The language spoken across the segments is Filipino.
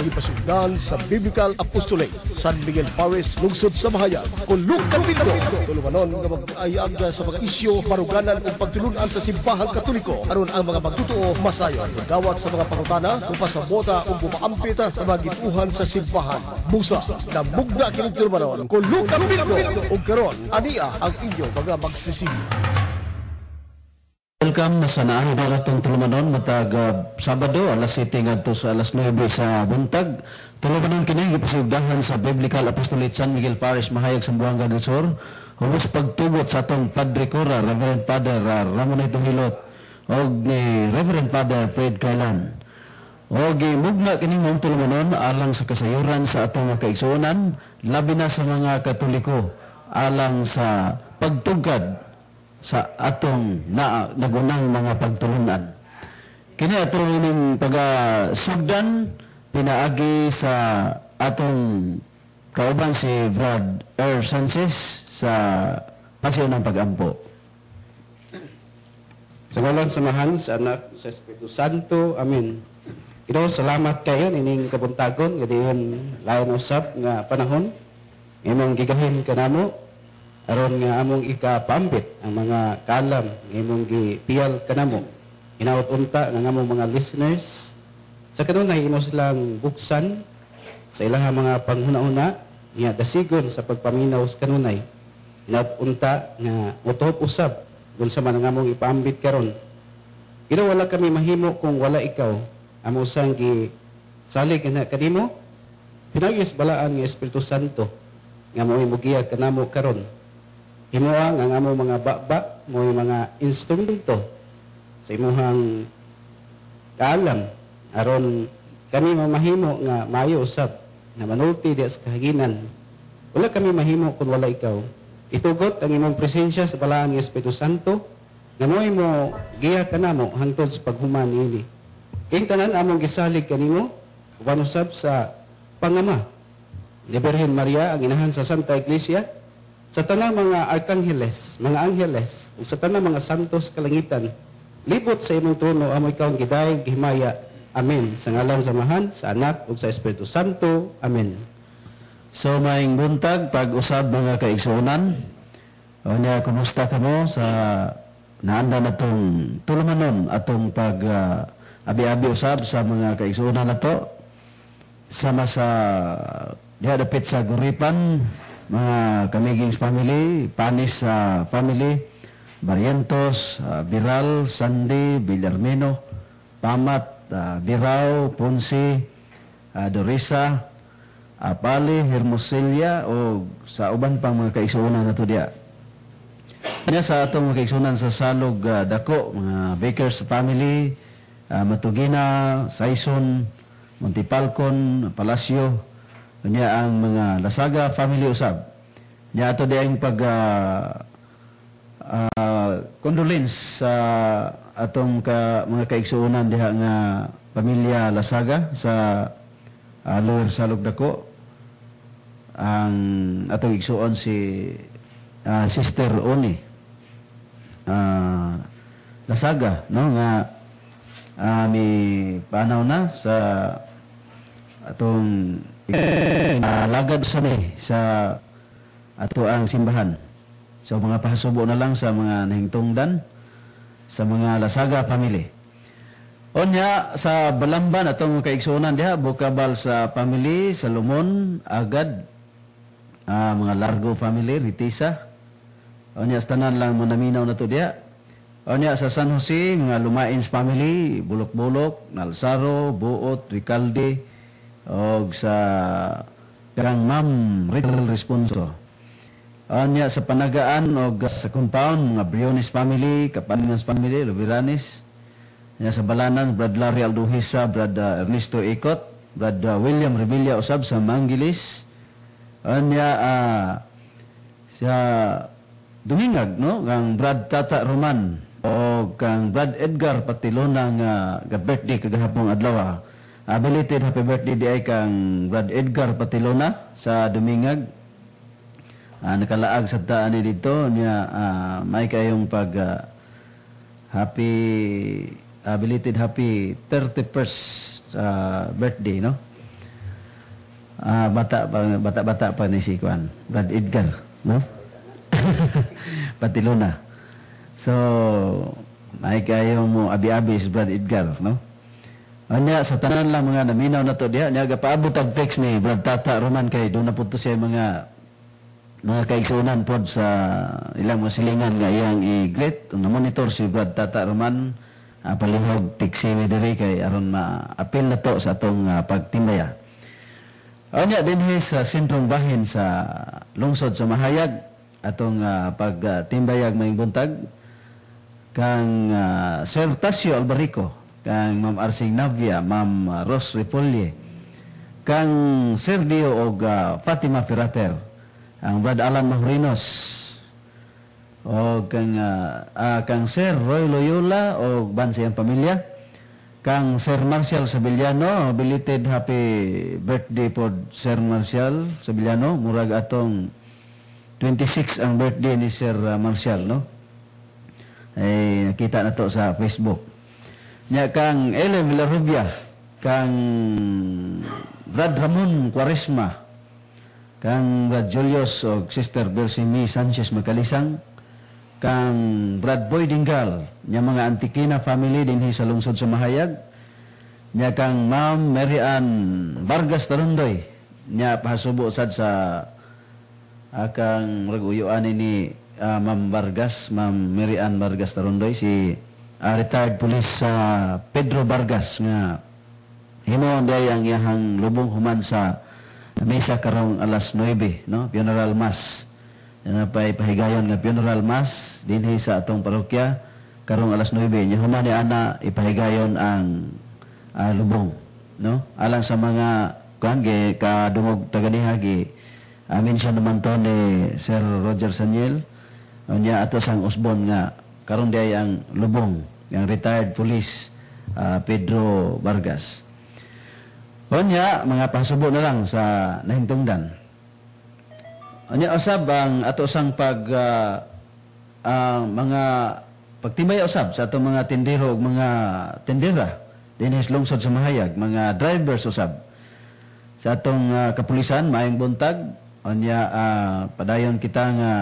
nagipasugdan sa Biblical Apostolate San Miguel Parish, lungsod sa Bahayan. Kulog Kapitlo, tulumanon nga mag-ayag sa mga isyo, maruganan o pagtulunan sa simbahang Katoliko aron ang mga magtutuo masayon. Dawat sa mga pangutana o pasabota o bumaampit sa mga gituhan sa simbahan. Busa na mugna kining tulumanon. Kulog Kapitlo o karon ania ang inyo mga magsisigi. Welcome sa naahi daratong tulumanon matag Sabado alas 7 ngadto sa alas 9 sa buntag. Tulumanon kini gipasigdahan sa Biblical Apostolate San Miguel Parish, Mahayag, Zamboanga del Sur. Hubos pagtugot sa atong Padre Cora, Reverend Father Ramon Hilot og ni Reverend Father Fred Kailan. Og mugna kini mong tulumanon alang sa kasayuran sa atong mga kaigsuonan, labi na sa mga Katoliko alang sa pagtugkad sa atong nagunang mga pagtulunan. Kini atong ining pag-sugdan pinaagi sa atong kauban si Brad Sanchez sa pasyon ng pag-ampo. Sa ngalan samahan sa anak sa Espiritu Santo. Amen. Ino, salamat kayo ining kabuntagon gadiyon lain usab nga panahon imong gigahin kanamo aron nga among ikapambit ang mga kalam nga imong gipiyal kanamo. Inaot unta nga among mga listeners sa kanunay imo silang buksan sa ilang mga panghuna-una nga dasigon sa pagpaminaw sa kanunay. Inaot unta nga mutop usab kung sa man nga among ipambit karon. Ino, wala kami mahimo kung wala ikaw. Amo sang gisalig na kanimo pinagis balaan nga Espiritu Santo nga mo'y mugiya kanamo karon. Himuang ang among mga baba, mo'y mga instrumento sa imuhang kaalam aron kami mamahimo nga maayo usab nga manulti di sa kahaginan. Wala kami mahimo kung wala ikaw. Itugot ang imong presensya sa balaan ng Espiritu Santo nga mo'y mo giya kanamo hangtod sa paghuman niini. King tanan among gisalig kanimo uban usab sa Pangama ni Birhen Maria, ang inahan sa Santa Iglesia, sa tanang mga arkangheles, mga angheles, ug sa tanang mga santos kalangitan, libot sa imong trono amo ikaw ang gidayeg gihimaya. Amen. Sa ngalan sa Amahan, sa Anak ug sa Espiritu Santo. Amen. So maing buntag pag-usab mga kaigsuonan. O niya, kumusta ka mo sa naanda natong tulumanon atong pag abi-abi usab sa mga kaigsuonan nato sama sa diha dapit sa Guripan, mga Kamigings family, Panis family, Barrientos, Biral, Sandy, Villarmino, Pamat, Birao, Ponce, Dorisa, Apali, Hermosilya o sa uban pang mga kaigsuonan nato diha. Kanya sa atong mga kaigsuonan sa Salog dako, mga Bakers family, Matugina, Saison, Montipalcon, Palacio, kanya ang mga Lasaga family usab. Nya ato di ang pag condolence sa atong mga kaigsuonan diha nga pamilya Lasaga sa Lower Salog dako. Ang atong igsuon si Sister Oni Lasaga, no, nga mi panaw na sa atong lagad sa ato ang simbahan. So mga pahasubo na lang sa mga nahingtungdan sa mga Lasaga family. Onya sa Balamban atong kaigsuonan diha Bukabal sa family, Salomon, Agad, mga Largo family, Ritisa. Onya sa tanan lang mo naminaw na to diha. Onya sa San Jose, mga Lumains family, Bulok-Bulok, Nalsaro, Buot, Ricalde, o sa Karang Ma'am Rital Responso. Onya sa Panagaan o sa compound, mga Briones family, Kapaningas family, Lubiranes. Onya sa Balanan, Brad Larry Alduhisa, Brad Ernesto Ikot, Brad William Revilla usab sa Mangilis. Onya sa Dumingag, no, kang Brad Tata Roman o kang Brad Edgar Patilona nga birthday kagahapong adlaw. Belated happy birthday di ay kang Brad Edgar Patilona sa Dumingag. Nakalaag sa taan ni dito niya may kayong pag belated happy 31st birthday, no? bata pa ni si Kuan, Brad Edgar, no? Patiluna. So, may kayo mo abi-abi si Brad Edgar, no? Anya sa tanan lang mga naminaw na to diha, nya gapaabot ang text ni Brad Tata Roman kay doon na punto siya mga kaigsunan pod sa ilang mga silingan nga iyang i-greet. Na monitor si Brad Tata Roman, palihog tiksimi diri kay aron ma-appeal na to sa atong pagtimbaya. Anya dinhi sa sentrong bahin sa lungsod sa Mahayag atong pagtimbayag maayong buntag kang Sir Tasio Albarico, kang Ma'am Arsing Navia, Ma'am Ros Repolye, kang Sir Dio og Fatima Pirater, ang Brad Alan Mahurinos, o kang Sir Roy Loyola o bansiyang pamilya, kang Sir Marcial Sabillano, belated happy birthday po Sir Marcial Sabillano, murag atong 26 ang birthday ni Sir Marcial, no? Ay nakita na to sa Facebook. Nya kang Ellen Villarrubia, kang Brad Ramon Quaresma, kang Brad Julius o Sister Bersimi Sanchez Magkalisang, kang Brad Boy Dingal, nya mga Antikina family dinhi sa lungsod sa Mahayag, nya kang Ma'am Mary Ann Vargas Tarundoy, nya pahasubo sad sa akang raguyuan ni Ma'am Vargas, Ma'am Mary Ann Vargas Tarundoy, si retired police Pedro Vargas nga himo day ang iyang lubong human sa mesa karong alas 9, no? Funeral mass. Yan pay pahigayon nga funeral mass dinhi sa atong parokya karong alas 9. Nya human ni ana ipahigayon ang lubong, no? Alang sa mga kuan kadungog taganihagi. Amin siya naman to ni Sir Roger Sanyel. Nya ato sang usbon nga karon day ang lubong yang retired police Pedro Vargas. Onya mga pasubo na lang sa nahintungdan. Onya usab ang ato sang mga pagtibay usab sa atong mga tindero ug mga tindera dinhi sa lungsod sa Mahayag, mga drivers usab sa atong kapulisan maayong buntag. Onya padayon kita nga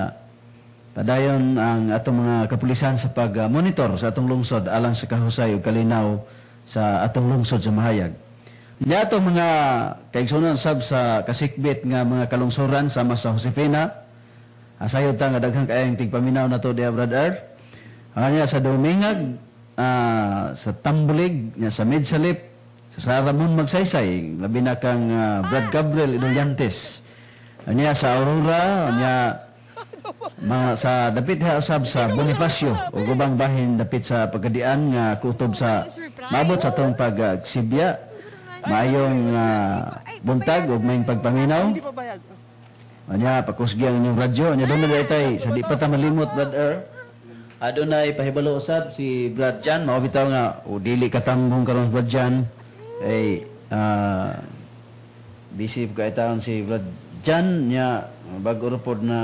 padayon ang atong mga kapulisan sa pag-monitor sa atong lungsod alang sa kahusay ug kalinaw sa atong lungsod sa Mahayag. Nya atong mga kaigsunan sab sa kasikbit nga mga kalungsuran sama sa Josefina, asayod ta nga daghang kaayong tigpaminaw na to diha brother. Anya sa Dumingag, sa Tambulig, nya sa Midsalip, sa Ramon Magsaysay, labi na kang Brad Gabriel Idulyantes. Anya sa Aurora, anya mga sa dapit usab sa Bonifacio ug ubang bahin dapit sa pagkadian nga kutob sa maabot sa tong pagsibya. Maayong buntag ug mayong pagpaminaw. Anya pakusgyang inyong radyo, anya doon na tay sa di pa ta malimot brother. Adunay pahibalo usab si Brad Jan, mao bitaw nga dili katambong karon Brad Jan. Ay busy kay taon si Brad Jan nya bago report na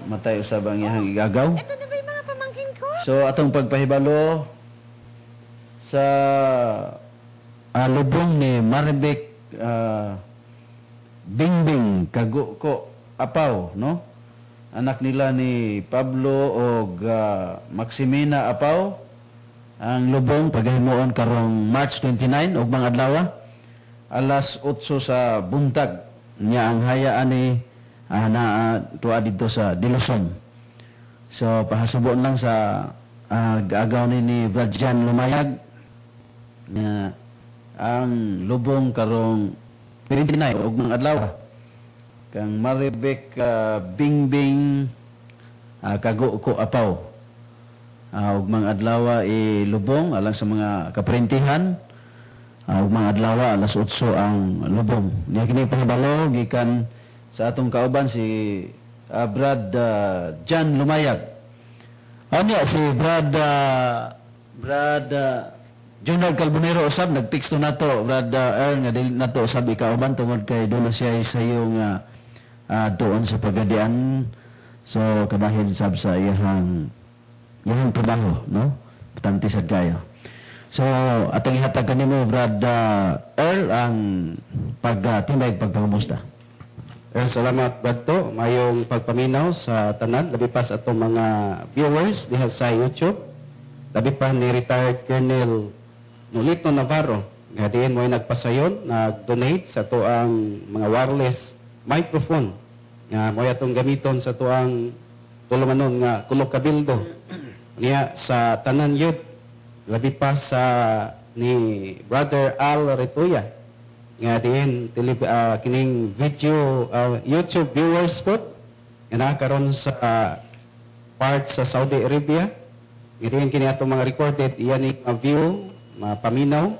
matay usab ang iyang igagaw. Ito na ba yung mga pamangkin ko? So atong pagpahibalo sa lubong ni Maribek Bingbing Kaguko Apaw, no? Anak nila ni Pablo og Maximina Apaw. Ang lubong paghimuon karong March 29 og mga adlaw alas 8 sa buntag nya ang hayaan ni tuwa dito sa Diluson. So pahasubon lang sa gaagaw ni Brad Jan Lumayag na ang lubong karong 29 og mga adlaw kang Maribek Bingbing Kaguko Apaw og mga adlaw lubong alang sa mga kaprintihan ug mga adlaw alas 8 ang lubong. Nya kini pahibalo gikan sa atong kauban si Brad Jan Lumayag. Ano si Brad Jonald Calbonero usab nagteksto nato Brad nga dili nato usab ikauban tungod kay doon na siya sayo nga doon sa pagadian. So kabahin sab sa iyang trabaho, no? Tanti sad kayo. So, atong ihatag kanimo Brad Earl ang pagtimbay pagpangamusta. Salamat Badto, mayong pagpaminaw sa tanan, labi pa sa atong mga viewers diha sa YouTube. Labi pa ni retired Colonel Nolito Navarro. Nga diin mo'y nagpasayon, nag-donate sa to ang mga wireless microphone. Nga mo'y atong gamiton sa to ang tulumanon nga kulok kabildo. Niya sa tanan yun, labi pa sa ni Brother Al Retuya. Nga diin kining video YouTube viewers po nga nakaroon sa part sa Saudi Arabia. Nga diin kini atong mga recorded iyan ni view mapaminaw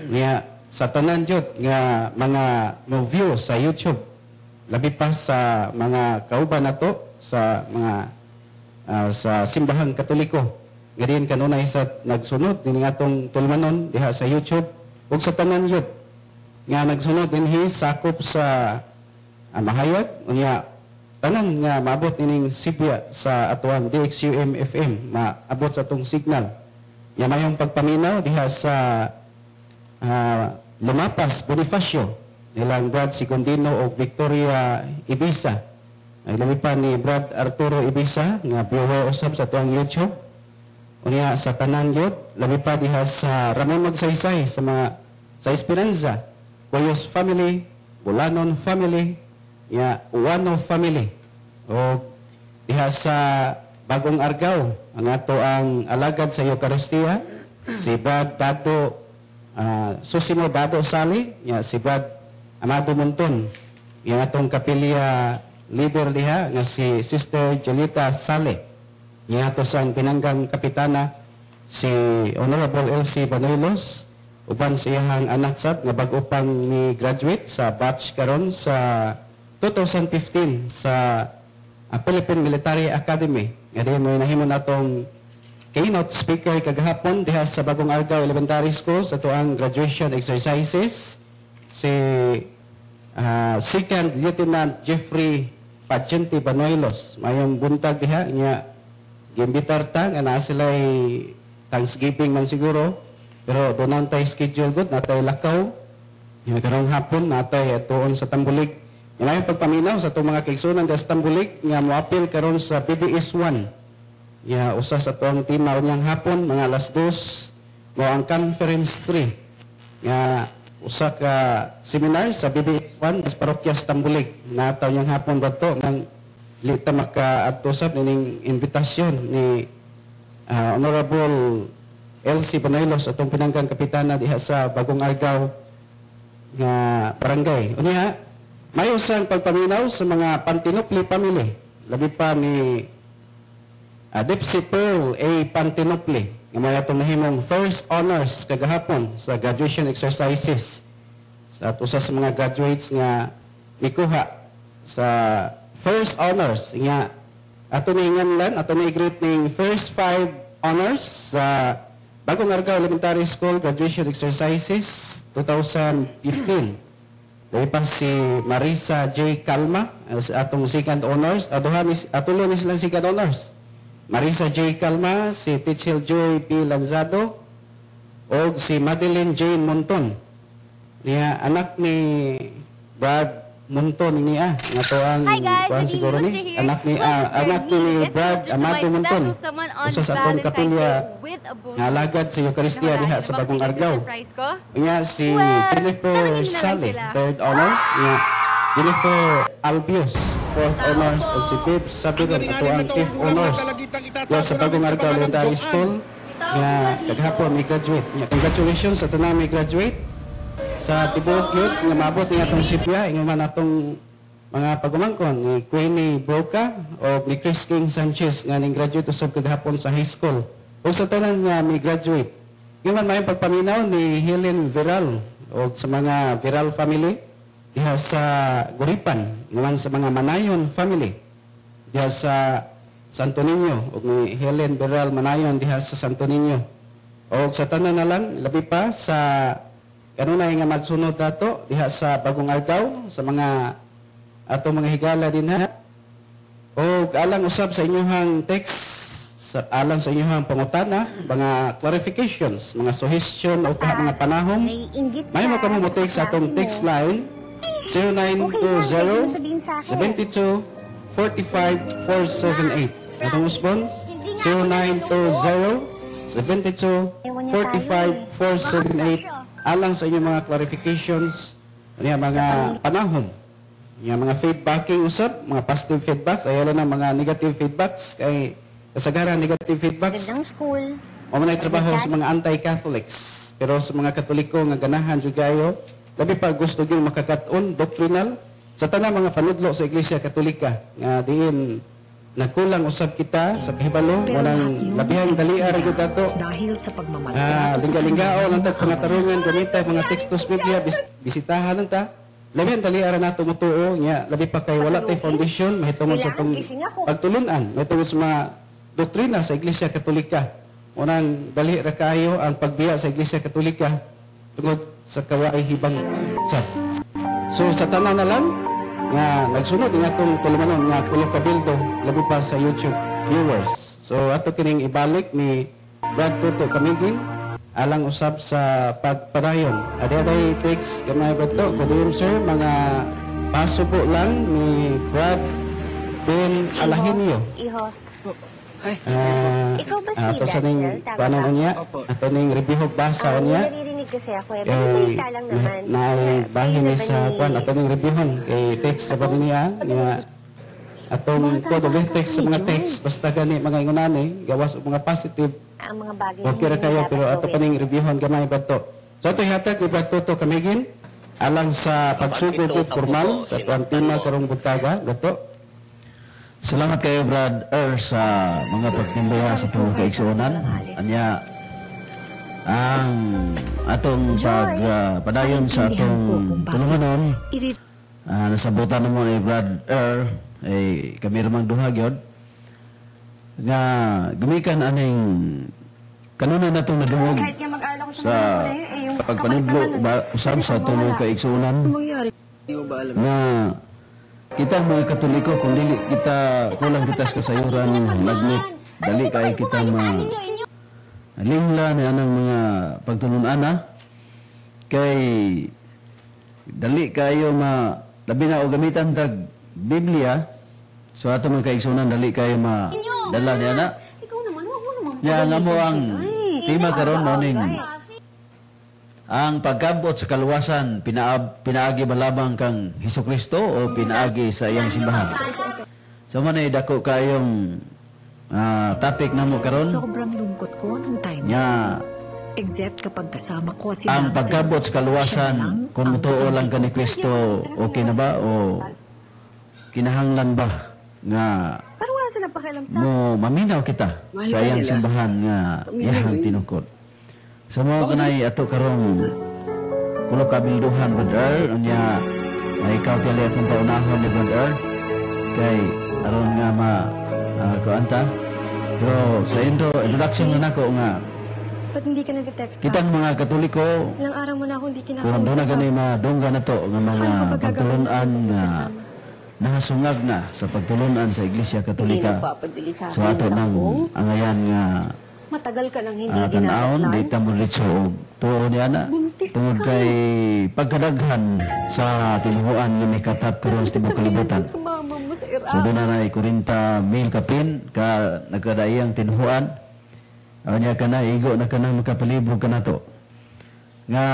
niya sa tanan jud nga mga view sa YouTube, labi pa sa mga kauban nato sa mga sa simbahang Katoliko. Nga diin kanunay sa nagsunod din atong tulmanon diha sa YouTube ug sa tanan jud nga nagsunod dinhi sakop sa mahayag unya tanan nga maabot ining sibya sa atuang DXUM FM maabot sa atong signal. Ya mayong pagpaminaw diha sa Lumapas Bonifacio nilang Brad Sigundino o Victoria Ibiza. Ay labi pa ni Brad Arturo Ibiza nga viewer usab sa atuang YouTube. Unya sa tanan yun, labi pa diha sa Ramon Magsaysay sa Esperanza, Coyos family, Bulanon family, Uwano family. O diha sa Bagong Argao, ang ato ang alagad sa Eucharistia, si Brad Dado Susimo Dado Sali, si Brad Amado Monton, yung atong kapilya leader diha nga si Sister Jolita Sale, yung ato sang pinanggang kapitana si Honorable LC Banoilos, uban sa iyang anak sab nga bag-o pang ni graduate sa batch karon sa 2015 sa Philippine Military Academy. Nga din mo nahimo natong keynote speaker kagahapon diha sa Bagong Argao Elementary School sa tuang graduation exercises si Second Lieutenant Jeffrey Pagente Banoilos. Mayong buntag diha niya gimbitar ta nga naa sila'y Thanksgiving man siguro. Pero doon tayo schedule good, natay lakaw. Yung karong hapon, natay tuon sa Tambulig. Yung may pagpaminaw sa itong mga kaigsunan sa Tambulig, nga moapil karon sa PBS 1. Yung usa sa itong tima unyang hapon, mga alas 2, mo ang Conference 3. Nga usa ka seminar sa PBS 1, sa Parokyas Tambulig. Nataw yung hapon ba ito, ng lita maka-atusap nining invitasyon ni Honorable LC Banoilos atong pinanggang kapitana diha sa Bagong Argao nga barangay. Unya, may usang pagpaminaw sa mga Pantinopli family. Labi pa ni Dipsy Pearl A. Pantinopli nga may atong nahimong first honors kagahapon sa graduation exercises sa usa sa mga graduates nga mikuha sa first honors nga ato ni nganlan ato ni greet ning first 5 honors sa Bagong Argao Elementary School graduation exercises 2015. Dahil pa si Marisa J. Calma sa atong second honors. Atulo ni silang second honors. Marisa J. Calma, si Tichel Joy P. Lanzado, o si Madeline Jane Monton. Niya anak ni Brad Monton niya nga to ang Hi guys, Nadine siguro Lustre ni here. anak ni Brad Amado Monton. Usa sa atong kapilya nga alagad sa Eucharistia diha sa Bagong Argao. Nga si Jennifer Sale, third honors. Nga Jennifer Albios, fourth honors. Ug si Dave Sabiron, ato ang fifth honors. Nga sa Bagong Argao Elementary School. Nga kaghapon may graduate. Nga congratulations sa tanan may graduate. Sa tibuok yun, nga maabot niya itong sipya, nga man atong mga pagumangkon ni Queenie Broca o ni Chris King Sanchez nga ning graduate usab kagahapon sa high school. O sa tanan nga may graduate. Nga man may pagpaminaw ni Helen Viral o sa mga Viral family diha sa Guripan, nga man sa mga Manayon family diha sa Santo Niño o ni Helen Viral Manayon diha sa Santo Niño. O sa tanan na lang, labi pa sa kanunay nga magsunod dato diha sa Bagong Argao sa mga ato mga higala din ha. O alang usab sa inyong text alang sa inyong pangutana, mga clarifications, mga suggestion o mga panahon, may mo kamo mo-text sa atong text line 0920-72-45-478. Atong usbon, 0920-72-45-478 alang sa inyong mga clarifications, niya mga panahon, niya mga feedbacking usab, mga positive feedbacks, ayaw lang mga negative feedbacks, kay kasagaran negative feedbacks. Gandang school. O manay trabaho sa mga anti-Catholics. Pero sa mga Katoliko nga ganahan jud kayo, labi pa gusto gyud makakaton doctrinal sa tanang mga panudlo sa Iglesia Katolika nga diin nagkulang usab kita sa kahibalo wanang labihang daliar gyud ato. Dahil sa pagmamaltrato sa Lingga-linggao lang tag pangatarungan gamita mga tekstos Biblia bisitahan lang ta. Labihang daliar nato mutuo nya labi pa kay wala tay foundation mahitungod sa tong pagtulunan mahitungod sa mga doktrina sa Iglesia Katolika. Unang dali ra kayo ang pagbiya sa Iglesia Katolika tungod sa kawaay hibang sa. So sa tanan na lang nga nagsunod nga itong tulumanon nga Kulo Kabildo labi pa sa YouTube viewers. So ato kining ibalik ni Brad Toto Camigin alang usab sa pagpadayon. Adi-aday text gamay Brad to. Kadiyon sir mga pasubo lang ni Brad Ben Alahinio. Iho. Ikaw ba si ato sa Dad, ning sir? Tama paano ba? niya? Ato ning review basa niya. Naririnig kasi ako eh. Pero balita lang naman. Bahin ni sa kwan ato ning reviewon kay text sa niya nga atong code of ethics sa mga text basta gani mga ingunani gawas og mga positive Ang mga bagay okay ra kayo pero ato pa ning reviewon gamay ba to. So ato hatag ni Brad Toto Camigin alang sa pagsugod ug formal sa tema karong buntaga gato. Salamat kayo Brad sa mga pagtimbaya sa itong kaigsuunan. Anya ang atong padayon sa atong tulumanon nasabutan mo ni Brad kami ramang duha gyud nga gumikan aning kanunay natong nadungog sa pagpanudlo usab sa atong kaigsuunan nga kita mga Katoliko kung dili kita kulang kita sa kasayuran lagmit dali kay kita lingla na anang mga pagtulun-ana kay dali kayo labi na o gamitan tag Biblia so ato mga kaigsunan dali kayo dala niya na Ikaw naman, wag mo naman. nga nga mo ang tema karon mo ning ang pagkabot sa kaluwasan pinaagi ba lamang kang Hesukristo o pinaagi sa iyang simbahan? So manay dako kayong topic namo karon. Sobrang lungkot ko nung time Nya except kapag kasama ko si ang Nancy. pagkabot sa kaluwasan kung mutuo lang ka ni Kristo okay na ba o kinahanglan ba nga Pero wala silang pakialam sa mo maminaw kita sa iyang simbahan nga iyang tinukod. Sa mga kanay ato karong Kulo Kabilduhan brother unya ay ikaw tali akong paunahon ni brother kay aron nga kuanta pero sa introduction na nako nga Ba't hindi ka nag-text pa? kitang mga Katoliko Ilang araw mo na ako hindi kung kinakausap doon na gani madungga na to nga mga Ano ka ba gagawin pagtulunan natin nga kasama? nahasungag na sa pagtulunan sa Iglesia Hindi Katolika nagpapadali sa so akin ato sa nang kung angayan nga matagal ka nang hindi tanawon di dinadaklan. ta mo ritso og tuo niya na Buntis tungod ka. kay pagkadaghan sa tinuhuan nga may katap karon sa tibuok kalibutan. Sumama mo sa Iraq. So doon na 40,000 kapin ka nagkadaiyang tinuhuan. Anya ka na igo na ka na makapalibog ka na to. Nga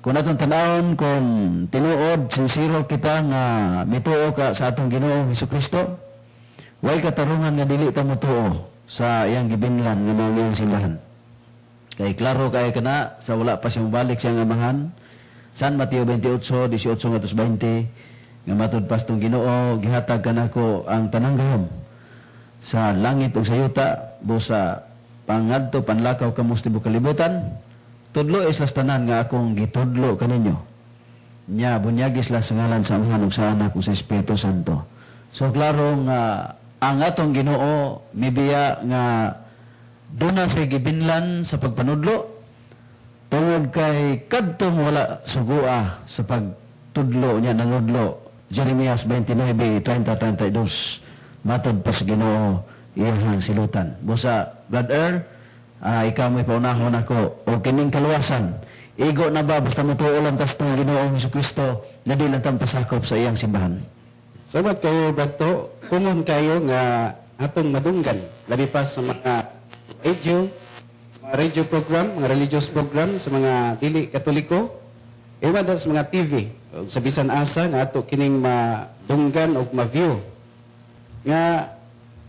kung atong tanawon kung tinuod sincero kita nga mituo ka sa atong Ginoo Hesukristo, way katarungan nga dili ta motuo sa iyang gibinlan nga mga iyang simbahan. Kay klaro kay kana sa wala pa siyang balik siyang amahan. San Mateo 28:18-20 nga matud pastong Ginoo gihatag kanako ang tanang gahom sa langit ug sa yuta busa pangadto panlakaw kamo sa tibuok kalibutan. Tudlo islas tanan nga akong gitudlo kaninyo. Nya bunyagis la sa ngalan sa Amahan ug sa Anak ug sa Espiritu Santo. So klaro nga ang atong Ginoo mibiya nga duna sa gibinlan sa pagpanudlo tungod kay kadtong wala sugua sa pagtudlo niya nanudlo. Jeremias 29:30-32 matod pa sa Ginoo iyahang silutan. Busa, brother, ikaw may paunahon ako, o kining kaluwasan, igo na ba, basta mutuo lang tas itong Ginoong Jesucristo, na di lang pasakop sa iyang simbahan? Salamat kayo, Brado. Kumon kayo nga atong madunggan. Labi pa sa mga radio program, mga religious program sa mga dili katoliko. Iwan sa mga TV. Sa bisan asa nga ato kining madunggan o ma-view. Nga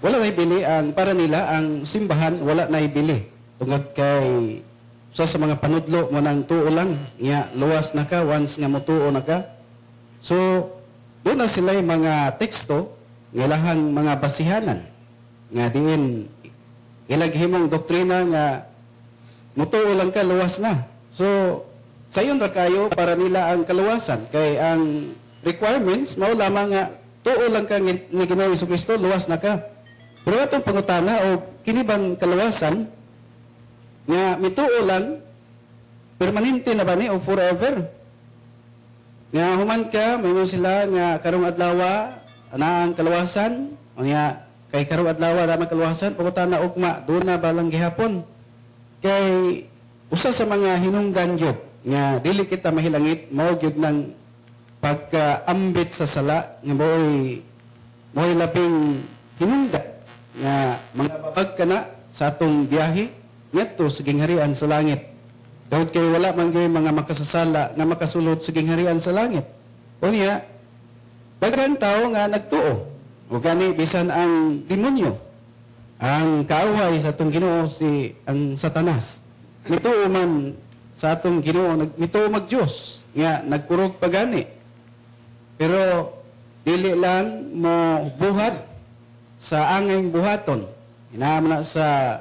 wala na ibili para nila ang simbahan wala na ibili. Tungod kay sa mga panudlo mo nang tuo lang, nga luwas na ka once nga motuo na ka. So doon na sila yung mga teksto nga lahang mga basihanan nga diin ilaghimong doktrina nga mutuo lang ka luwas na. So sayon ra kayo para nila ang kaluwasan kay ang requirements mao lamang nga tuo lang ka ni Ginoong Jesucristo luwas na ka. Pero atong pangutana o kini bang kaluwasan nga mituo lang permanente na ba ni o forever? Nga human ka mayroon sila nga karong adlaw ana ang kaluwasan o nga kay karong adlaw ra ang kaluwasan pangutana ugma doon na ba lang gihapon kay usa sa mga hinungdan gyud nga dili kita mahilangit mao gyud nang pagkaambit sa sala nga mo'y labing hinungdan nga mga babag kana sa atong biyahe ngadto sa gingharian sa langit. Tungod kay wala man gyud mga makasasala nga makasulod sa gingharian sa langit. Unya daghang tawo nga nagtuo o gani bisan ang demonyo ang kaaway sa atong Ginoo si ang Satanas. Mituo man sa atong Ginoo mituo mag-Dios nga nagkurog pagani. Pero dili lang mo buhat sa angay buhaton. Inaam na sa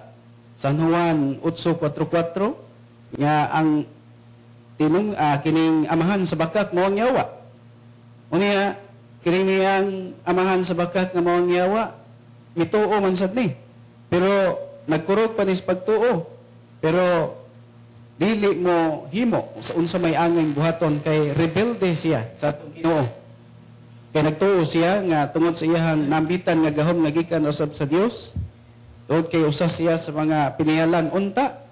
San Juan 8:44 nga ang kining amahan sa bakat mao ang yawa. Unya kining ang amahan sa bakat nga mao ang yawa mituo man sad ni. Pero nagkurog pa ni sa pagtuo. Pero dili mo himo sa unsa may angay buhaton kay rebelde siya sa atong Ginoo. Kay nagtuo siya nga tungod sa iyang nambitan nga gahom nga gikan usab sa Dios. Tungod kay usa siya sa mga pinihalan unta.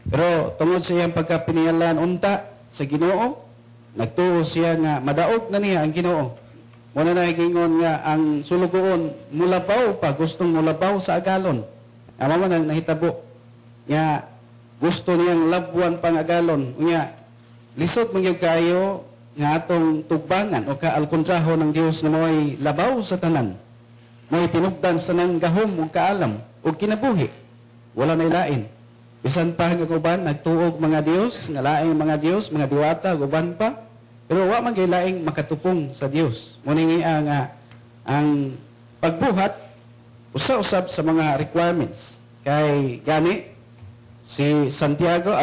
Pero tungod sa iyang pagkapinihalan unta sa Ginoo, nagtuo siya nga madaog na niya ang Ginoo. Muna na gingon nga ang sulugoon mulabaw pa, gustong mulabaw sa agalon. Amo man ang nahitabo nga gusto niyang labwan pang agalon. Unya lisod man gyud kayo nga atong tugbangan o kaalkontraho ng Dios na mo'y labaw sa tanan. Mo'y tinugdan sa nang gahom o kaalam o kinabuhi. Wala na ilain. Bisan pa nga uban nagtuog mga Dios, nga laing mga Dios, mga diwata, uban pa. Pero wa man laing makatupong sa Dios. Muni nga ang pagbuhat usa-usab sa mga requirements. Kay gani si Santiago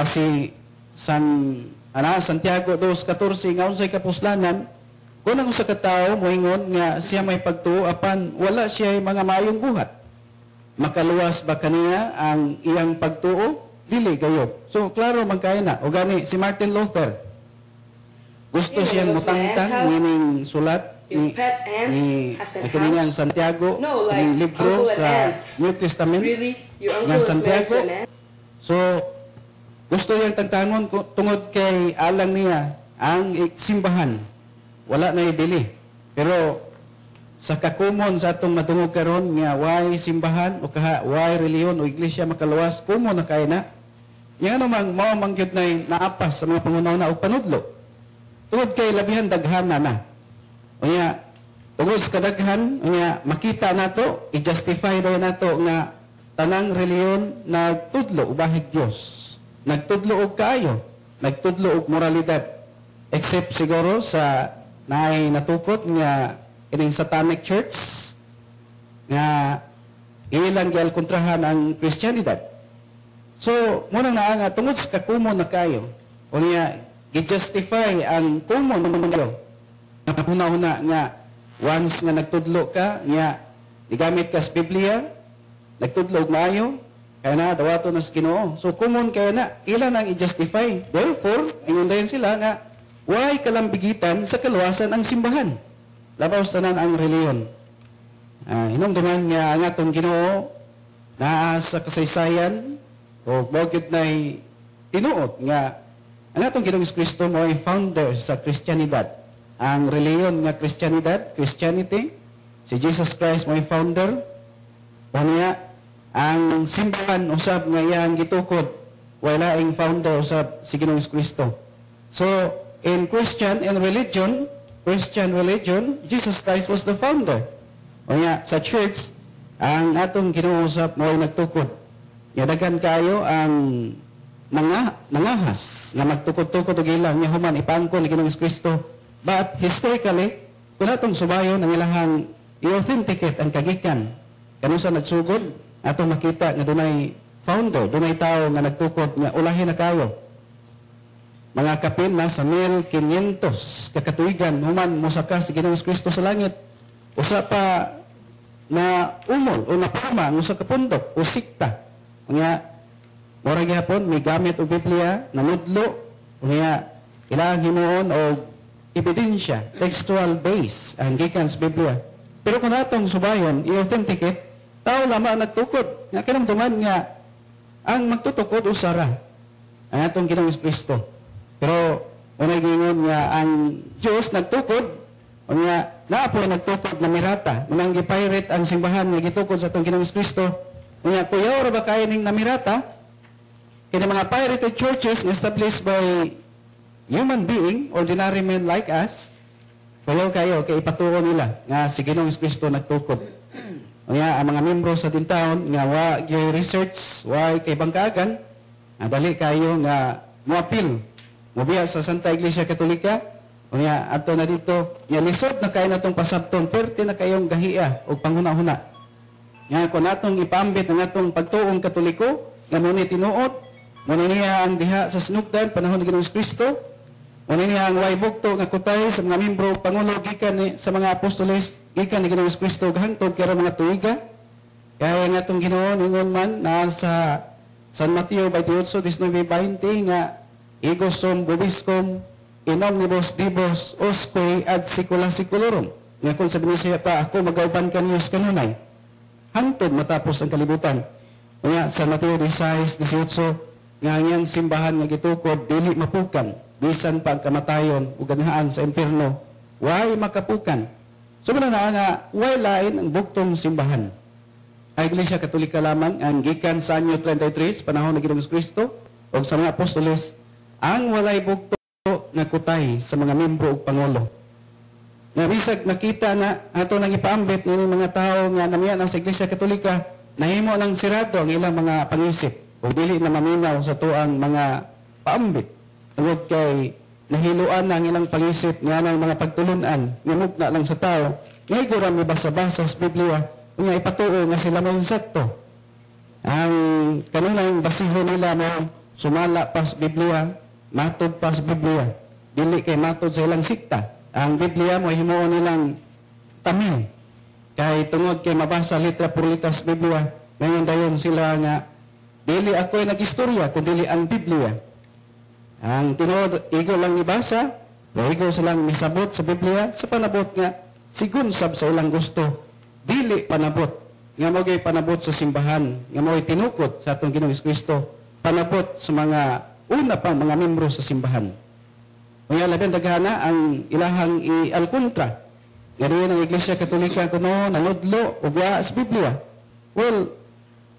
Santiago 2:14 nga unsay kapuslanan kun ang usa ka tawo moingon nga siya may pagtuo apan wala siya mga maayong buhat. Makaluwas ba kaniya ang iyang pagtuo? Dili gayud. So klaro man kay na. O gani si Martin Luther gusto siyang mutangtang ning sulat ni kanilang Santiago ning libro sa New Testament nga Santiago. So gusto niyang tangtangon tungod kay alang niya ang simbahan wala na ibili. Pero sa kakumon sa atong madungog karon nga why simbahan o why reliyon o iglesia makaluwas kumo na kay na. Yang namang mao mangyud na naapas sa mga pangunaw o panudlo. Tungod kay labihan daghan na. Unya tungod sa kadaghan unya makita nato i-justify daw nato nga tanang reliyon nagtudlo ubahig Dios. Nagtudlo og kaayo, nagtudlo og moralidad. Except siguro sa naay natukot nga ining Satanic Church nga ilang gyal kontrahan ang Christianidad. So, muna nga tungod sa kakumon na kayo, o niya gi-justify ang kumon ng kayo. Napuna-una nga once nga nagtudlo ka, nga igamit ka sa Biblia, nagtudlo og maayo, kaya na, dawato na sa Ginoo. So, kumon kaya na, ilan ang i-justify. Therefore, ingundayan sila nga, why kalambigitan sa kaluwasan ang simbahan? Labaw sa tanan ang reliyon. Hinumduman nga ang atong Ginoo, naa sa kasaysayan o bogit na tinuot nga ang atong Ginoong Kristo mo ay founder sa Kristyanidad. Ang reliyon nga Kristyanidad, Christianity, si Jesus Christ mo ay founder. O niya, ang simbahan usab nga iyang gitukod, wala ang founder usab si Ginoong Kristo. So, in Christian religion, Jesus Christ was the founder. O niya, sa church, ang atong ginuusap mo ay nagtukod. Yadagan kayo ang nangahas na magtukod-tukod og ilang niya human ipangkon ni Ginoong Kristo. But historically, kung atong subayon ang ilahang i-authenticate ang kagikan kanus sa nagsugod, atong makita nga dunay founder, dunay tao nga nagtukod nga ulahi na kayo. Mga kapin na sa 1500 kakatuigan human mosaka si Ginoong Kristo sa langit. Usa pa na umol o napama ang usa ka pundok o sikta. Nga mura gyapon may gamit og Biblia nanudlo nga ilang himuon og ebidensya, textual base ang gikan sa Biblia. Pero kung atong subayon i-authenticate, tao lamang nagtukod. Nga kinamtuman nga ang magtutukod usara ang atong Ginoong Kristo. Pero unay gingon nga ang Diyos nagtukod o nga naapoy nagtukod na mirata nang gipirate ang simbahan nga gitukod sa atong Ginoong Kristo. O nga kuyaw ra ba kayo ning namirata? Kaya mga pirated churches established by human being, ordinary men like us, kuyaw kayo kay ipatuo nila nga si Ginoong Kristo nagtukod. O nga ang mga membro sa tintaon nga wa gyud research, wa kay bangkagan, dali kayo nga moapil mobiya sa Santa Iglesia Katolika, o nga ato na dito, nga lisod na kayo natong pasabton, perte na kayong gahiya o panghuna-huna. Nga kung natong ipambit ng atong pagtuong Katoliko, nga muna tinuot, muna niya ang diha sa sinugdan, panahon ni Ginoong Kristo, muna niya ang waibugto nga kutay sa mga membro, pangulo, gikan sa mga apostoles, gikan ni Ginoong Kristo, gahantod kaya mga tuiga. Kaya nga itong Ginoo, ningon man, nasa San Mateo 28, 19-20, nga Igos sum bubiscum in omnibus dibus usque ad secula seculorum. Nga kung sabi niya pa, ako magauban kaniyos kanunay. Hantod matapos ang kalibutan. Nga sa Mateo 16-18, nga niyang simbahan nga gitukod, dili mapukan, bisan pa ang kamatayon o ganahaan sa impierno, way makapukan. So muna na nga, way lain ang buktong simbahan. Ang Iglesia Katolika lamang, ang gikan sa anyo 33, panahon ng Ginoong Kristo, o sa mga apostoles, ang walay bugto na kutay sa mga membro o pangulo. Nga bisag nakita na ato nang ipaambit ng mga tao nga namiya sa Iglesia Katolika, nahimo ng sirado ang ilang mga pangisip o dili na maminaw sa tuang mga paambit. Tungod kay nahiluan na ang ilang pangisip nga ng mga pagtulunan nga mugna lang sa tao, nga igura may basa-basa sa Biblia, nga ipatuo nga sila mo insakto. Ang kanunang basiho nila mo sumala pas Biblia, matod pas Biblia. Dili kay matod sa ilang sikta. Ang Biblia mo himuon nilang tamin. Kay tungod kay mabasa litra por litra sa Biblia, ngayon dayon sila nga dili ako'y nag-istorya kundi ang Biblia. Ang tinuod igo lang ibasa, igo silang misabot sa Biblia sa panabot nga sigun sab sa ilang gusto. Dili panabot nga mo gay panabot sa simbahan, nga mo tinukod sa atong Ginoong Kristo, panabot sa mga una pang mga membro sa simbahan. Kaya laban daghana ang ilahang i-alkontra. Nga rin ang Iglesia Katolika kuno nanudlo o sa Biblia. Well,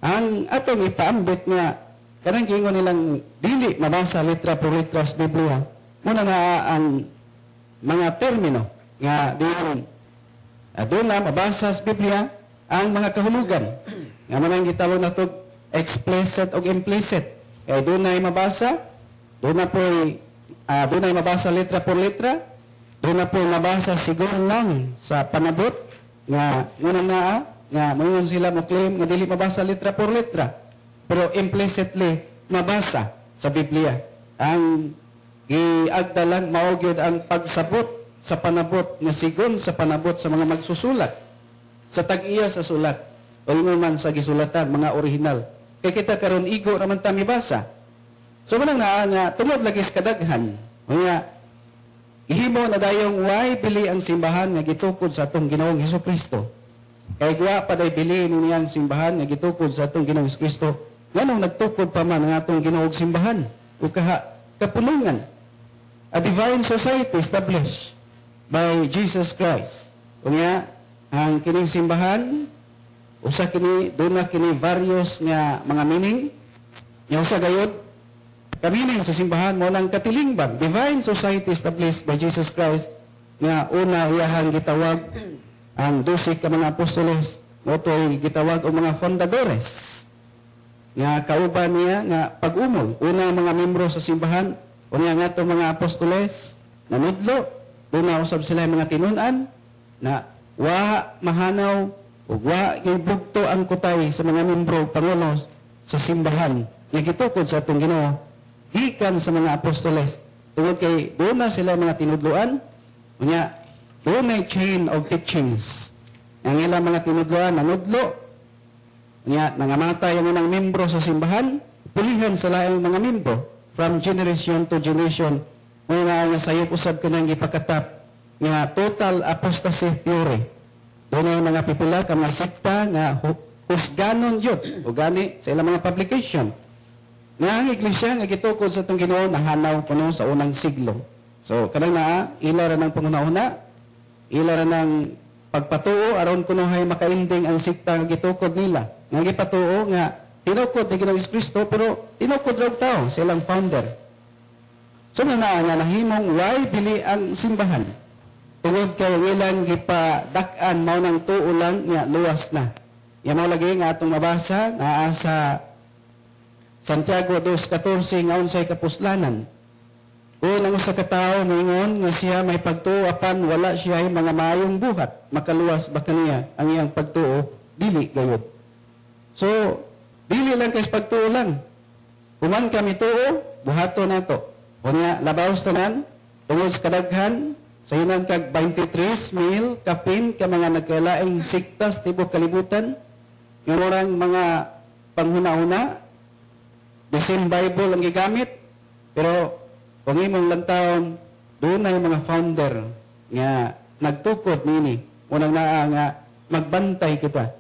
ang atong ipaambit nga kanang giingon nilang dili mabasa letra por letra sa Biblia. Muna nga ang mga termino nga doon na mabasa sa Biblia ang mga kahulugan. Nga manang gitawag na ito explicit o implicit. Kaya doon na mabasa, doon na mabasa letra por letra, doon na po mabasa siguro lang sa panabot, nga muna nga mayon sila mo claim nga dili mabasa letra por letra, pero implicitly mabasa sa Biblia. Ang iagda lang maogyod ang pagsabot sa panabot nga sigon sa panabot sa mga magsusulat, sa tag-iya sa sulat, o man sa gisulatan, mga original. Kaya kita karon igo raman ta mibasa. So manang nga tungod lagi sa kadaghan, nga ihimo na dayong way bili ang simbahan nga gitukod sa atong Ginoong Hesukristo. Kay guwa pa day bili niyang simbahan nga gitukod sa atong Ginoong Kristo. Nganong nagtukod pa man ang atong Ginoong simbahan o kapulungan. A divine society established by Jesus Christ. Unya ang kining simbahan usa kini doon na kini various nga mga meaning. Nya usa gayud kamining sa simbahan mo nang katilingban, divine society established by Jesus Christ nga una iyahang gitawag ang 12 ka mga apostoles, motoy gitawag og mga fundadores. Nga kauban niya nga pag-umol, una mga membro sa simbahan, unya nga itong mga apostoles, nanudlo, una usab sila mga tinun-an, na wa mahanaw o wa ibugto ang kutay sa mga membro pangulos sa simbahan nga gitukod sa atong Ginoo gikan sa mga apostoles tungod kay doon na sila mga tinudloan unya doon na chain of teachings ang ilang mga tinudloan nanudlo unya nangamatay ang unang membro sa simbahan pulihan sa laing mga membro from generation to generation nga sayop usab kanang ipakatap nga total apostasy theory. Doon ay mga pipila ka mga sekta nga husganon yun o gani sa ilang mga publication. Nga ang iglesia nga gitukod sa itong Ginoo nahanaw kuno sa unang siglo. So kanang naa ila ra ng pangunahuna, ila ra ng pagpatuo aron kuno hay makainding ang sekta nga gitukod nila. Nga gipatuo nga tinukod ni Ginoong Kristo pero tinukod ra tao sa ilang founder. So nga nahimong why dili ang simbahan. Tungod kay ilang gipadak-an mao nang tuo lang nga luwas na. Yan mao lagi nga atong mabasa naa sa Santiago 2:14 nga unsay kapuslanan. Kung ang usa ka tawo moingon nga siya may pagtuo apan wala siya ay mga maayong buhat, makaluwas ba kaniya ang iyang pagtuo dili gayud. So dili lang kay pagtuo lang. Human kami tuo, buhato nato. Unya labaw tanan tungod sa kadaghan sa ilang kag 23,000 kapin ka mga nagkalaing siktas tibok kalibutan nga murang mga panghuna-una the same Bible ang gigamit pero kung imong lantawon doon ay mga founder nga nagtukod nini unang naa nga magbantay kita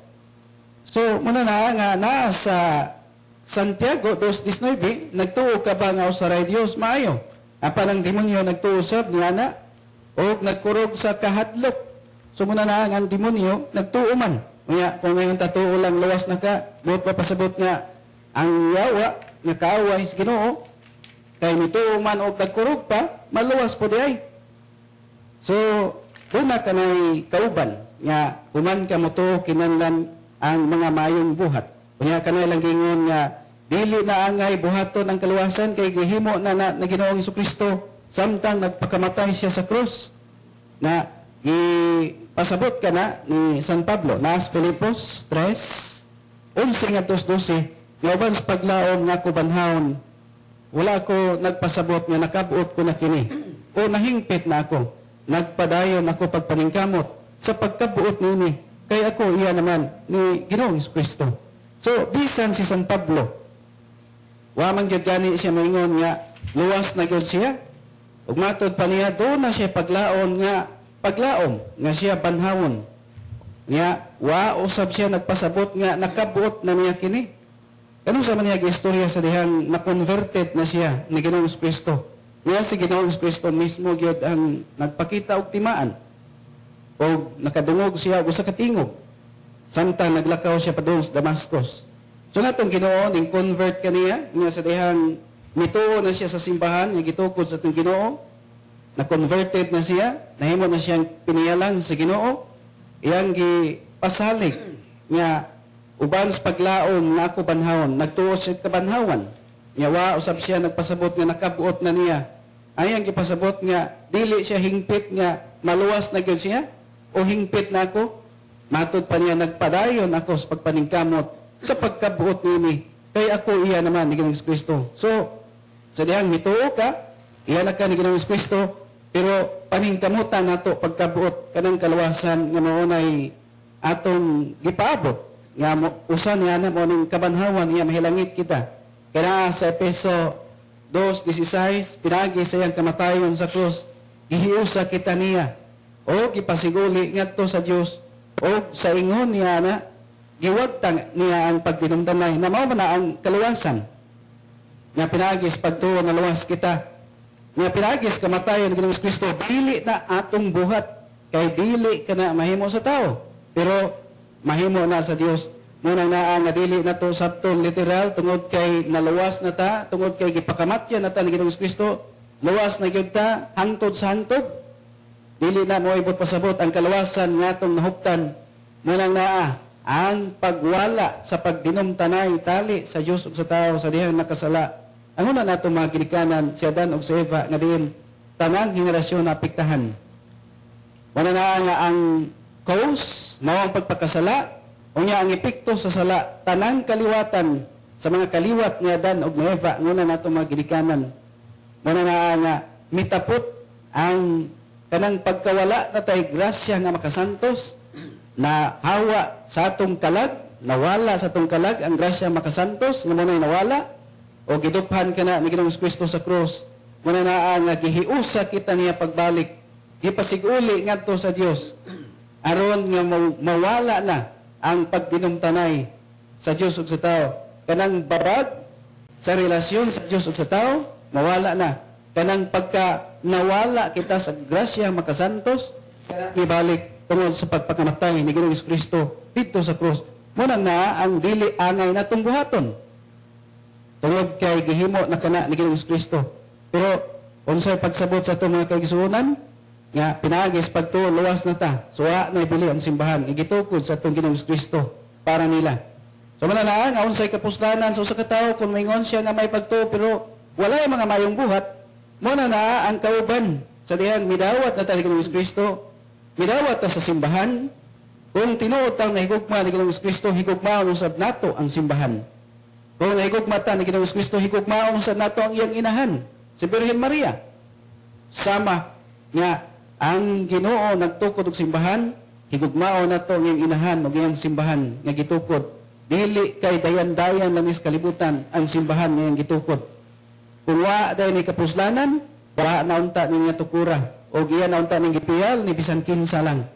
so muna naa nga naa sa Santiago 2:19 nagtuo ka ba nga usaray Dios maayo apan ang demonyo nagtuusab nga na o nagkurog sa kahadlok. So muna na ang demonyo, nagtuo man. Kaya kung ngayon tatuo lang lawas na ka, buot pa pasabot nga, ang yawa, nga kaaway sa Ginoo, kay nituo man o nagkurog pa, maluwas po di ay. So, doon na ka na'y kauban, nga human ka mo to, kinanlan ang mga mayong buhat. Kaya ka na lang gingon nga, dili na angay buhaton ang kaluwasan, kay gihimo na Ginoong Jesucristo, samtang nagpakamatay siya sa krus na ipasabot ka na ni San Pablo na sa Filipos 3:11-12 nga sa paglaom nga ko banhawon wala ko nagpasabot nga nakabuot ko na kini o nahingpit na ako nagpadayon ako pagpaningkamot sa pagkabuot nini kay ako iya naman ni Ginoong Jesucristo. So bisan si San Pablo wa man gyud gani siya moingon nga luwas na gyud siya. Ug matod pa niya, doon na siya paglaom nga siya banhawon. Nga, usab siya nagpasabot nga nakabuot na niya kini. Kano sa man niya istorya sa dihang na-converted na siya ni Ginoong Kristo. Nga si Ginoong Kristo mismo gyud ang nagpakita og timaan. O nakadungog siya og usa ka tingog. Samtang naglakaw siya padung sa Damascus. So natong Ginoo ning convert kaniya nga sa dihang nituo na siya sa simbahan, nga gitukod sa itong Ginoo, na-converted na siya, nahimo na siyang piniyalan sa Ginoo, iyang gipasalig nga uban sa paglaom na ako banhawon, nagtuo siya kabanhawan, nga wa usab siya nagpasabot nga nakabuot na niya, ayang gipasabot nga dili siya hingpit nga maluwas na gyud siya, o hingpit na ako, matod pa niya nagpadayon ako sa pagpaningkamot, sa pagkabuot nini, kay ako iya naman ni Ginoong Kristo. So, sa dihang mituo ka, iya na ka ni Ginoong Kristo, pero paningkamutan nato pagkabuot kanang kaluwasan nga maunay atong gipaabot nga usan niya na mo ning kabanhawan iya mahilangit kita. Kaya sa Efeso 2:16 pinagi sa iyang kamatayon sa krus, gihiusa kita niya o gipasiguli ngadto sa Dios o sa ingon niya na giwagtang niya ang pagdinumdanay na mao man na ang kaluwasan nga pinaagis pagtuo na luwas kita nga pinaagis kamatayon ng Ginoong Kristo dili na atong buhat kay dili ka na mahimo sa tao pero mahimo na sa Dios muna na nga dili na to sabton literal tungod kay naluwas na ta tungod kay gipakamatyan na ta ni Ginoong Kristo luwas na gyud ta hangtod sa hangtod dili na mo ibot pasabot ang kaluwasan nga atong nahuptan muna naa ang pagwala sa pagdinumtanay tali sa Dios ug sa tao sa dihang nakasala ang una nato mga ginikanan si Adan ug si Eva nga diin tanang henerasyon naapektahan wala na nga ang cause mao ang pagpakasala unya ang epekto sa sala tanang kaliwatan sa mga kaliwat ni Adan ug ni Eva nguna nato mga ginikanan wala na nga mitapot ang kanang pagkawala na tay grasya nga makasantos na hawa sa atong kalag nawala sa atong kalag ang grasya makasantos nga munay nawala o giduphan kana ni Ginoong Kristo sa krus muna na nga gihiusa kita niya pagbalik gipasiguli ngadto sa Dios aron nga mawala na ang pagdinumtanay sa Dios ug sa tao kanang babag sa relasyon sa Dios ug sa tao mawala na kanang pagka nawala kita sa grasya makasantos ibalik tungod sa pagpakamatay ni Ginoong Kristo dito sa krus muna na ang dili angay natong buhaton tungod kay gihimo na kana ni Ginoong Kristo pero unsay pagsabot sa itong mga kaigsuonan nga pinaagis pagtuo luwas na ta suwa na ibili ang simbahan igitukod sa itong Ginoong Kristo para nila so mananaan nga unsay kapuslanan sa usa ka tawo kung maingon siya nga may pagtuo pero wala yung mga mayong buhat muna na ang kauban sa dihang midawat na tayo ni Ginoong Kristo midawat ta sa simbahan kung tinuod tang nahigugma ni Ginoong Kristo higugmaon usab nato ang simbahan kung nahigugma ta ni Ginoong Kristo higugmaon usab nato ang iyang inahan si Birhen Maria sama nga ang Ginoo nagtukod og simbahan higugmaon nato ang iyang inahan ug iyang simbahan nga gitukod dili kay dayan-dayan lang is kalibutan ang simbahan nga iyang gitukod kung wa dayon ni kapuslanan wa na unta ni nga tukura o giya na unta ning gipiyal ni bisan kinsa lang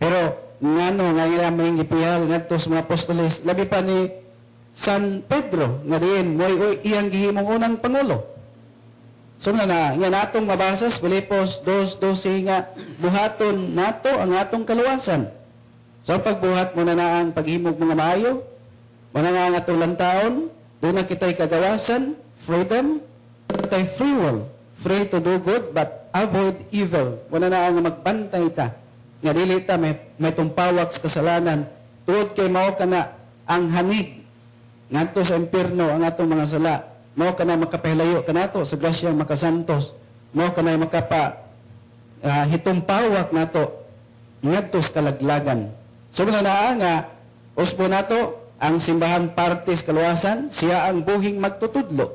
pero ngano nga ila may gipiyal ngadto sa mga apostoles labi pa ni San Pedro nga diin moy iyang gihimong unang pangulo so nga nga natong mabasa sa Filipos 2:12 nga buhaton nato ang atong kaluwasan so pagbuhat mo na ang paghimog mga maayo wala nga ang atong lantaon doon na kita'y kagawasan freedom kita'y free will free to do good but avoid evil wala na ang magbantay ta nga dili ta may tumpawak sa kasalanan tuod kay mao kana ang hanig ngadto sa impierno ang atong mga sala mao kana makapahilayo kanato sa grasyang makasantos mao kana hitumpawak nato ngadto sa kalaglagan so na nga usbo nato ang simbahan partes kaluwasan siya ang buhing magtutudlo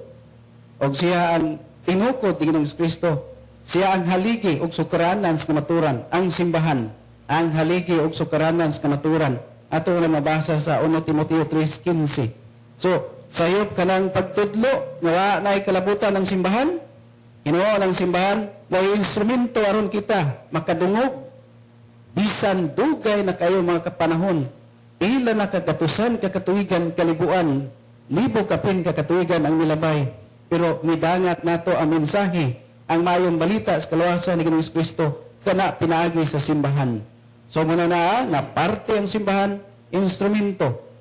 og siya ang tinukod ni Ginoong Kristo siya ang haligi ug sukaranan sa kamaturan ang simbahan ang haligi ug sukaranan sa kamaturan ato na mabasa sa 1 Timoteo 3:15 so sayop kanang pagtudlo nga naay kalabutan ng simbahan Ginoo ng simbahan way instrumento aron kita makadungog bisan dugay na kayo mga kapanahon ila na kagatusan kakatuigan kalibuan libo kapin kakatuigan ang milabay pero midangat nato ang mensahe ang mayong balita sa kaluwasan ni Ginoong Kristo kana pinaagi sa simbahan so muna na parte ang simbahan instrumento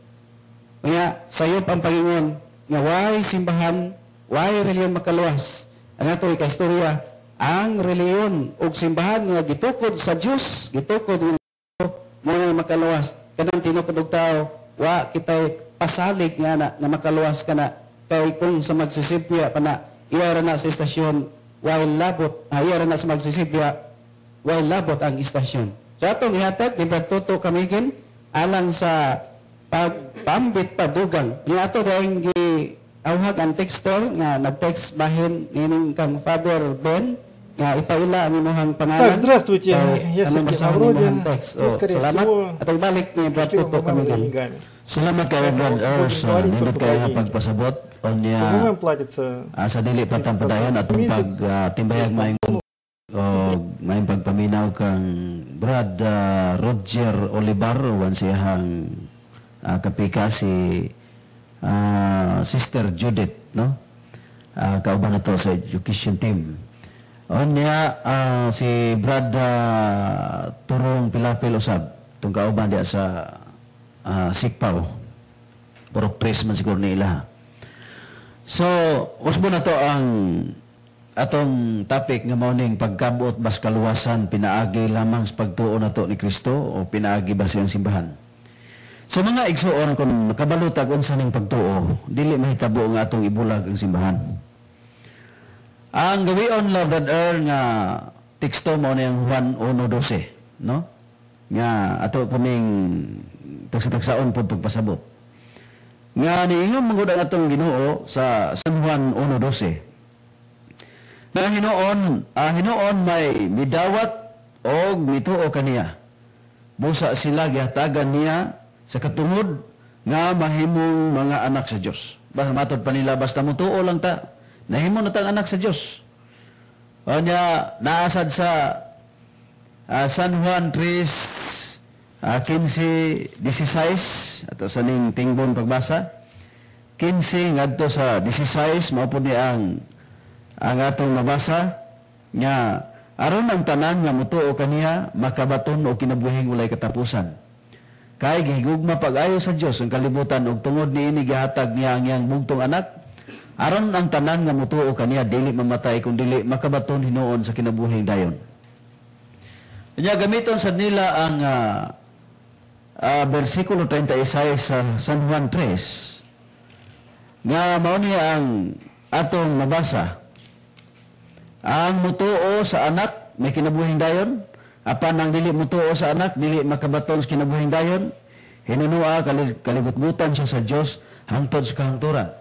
kaya sayop ang Panginoon nga way simbahan, way reliyon makaluwas. Ang ato ikaistorya, ang reliyon o simbahan nga gitukod sa Diyos, gitukod muna makaluwas. Kanang tinukod og tao, wa kita'y pasalig nga na makaluwas ka na. Kaya kung sa magsisipya pa na, iyara na sa istasyon, way labot, iyara na sa magsisipya, way labot ang istasyon. So atong ihatag, libratuto kamigin, alang sa pagpambit padugang. Yung ato dahil giawhag ang texter nga nag-text bahin nining kang Father Ben nga ipaila ang imuhang pangalan. Так, здравствуйте. Я Сергей Мавродин. Ну, скорее Salamat. всего, At balik ni Brad пришли Tuto вам за kami. деньгами. Salamat kayo, Brad Ers. Говорить Nindot только kayo про nga деньги. pagpasabot o niya ВМ платится sa dili patang padayon at в месяц. pagtimbayag mayong pagpaminaw kang Brad Roger Olivar wan siyang kapika si Sister Judith, no? Kauban na to sa education team. O niya si Brad Turong Pilapil usab tong kauban diya sa Sikpaw. Purok tres man siguro nila. So, usbo na to ang atong topic nga mao ning pagkabot bas kaluwasan pinaagi lamang sa pagtuo nato ni Kristo o pinaagi ba siyang simbahan. So mga igsuon kung makabalutag unsa ning pagtuo, dili mahitabo nga atong ibulag ang simbahan. Ang gawion la brother nga teksto mao niyang Juan 1:12, no? Nga ato puning tagsa-tagsaon pud pagpasabot. Nga niingon mangud ang atong Ginoo sa San Juan 1:12. Na hinoon may midawat o mituo kaniya. Busa sila gihatagan niya sa katungod nga mahimong mga anak sa Dios. Basta matod pa nila basta mutuo lang ta. Nahimo na tang anak sa Dios. O niya naasad sa San Juan 3:15-16 ato sa ning tingbon pagbasa. 15 ngadto sa 16 mao pud ni ang atong mabasa nga aron ang tanan nga mutuo kaniya makabaton og kinabuhing walay katapusan. Kay gihigugma pag-ayo sa Dios ang kalibutan ug tungod niini gihatag niya ang iyang bugtong anak aron ang tanan nga mutuo kaniya dili mamatay kun dili makabaton hinuon sa kinabuhing dayon. Nya gamiton sad nila ang bersikulo 36 sa San Juan 3 nga mao niya ang atong mabasa. Ang mutuo sa anak may kinabuhing dayon, apan ang dili mutuo sa anak dili makabaton sa kinabuhing dayon, hinunua kalibutbutan siya sa Dios hangtod sa kahangturan.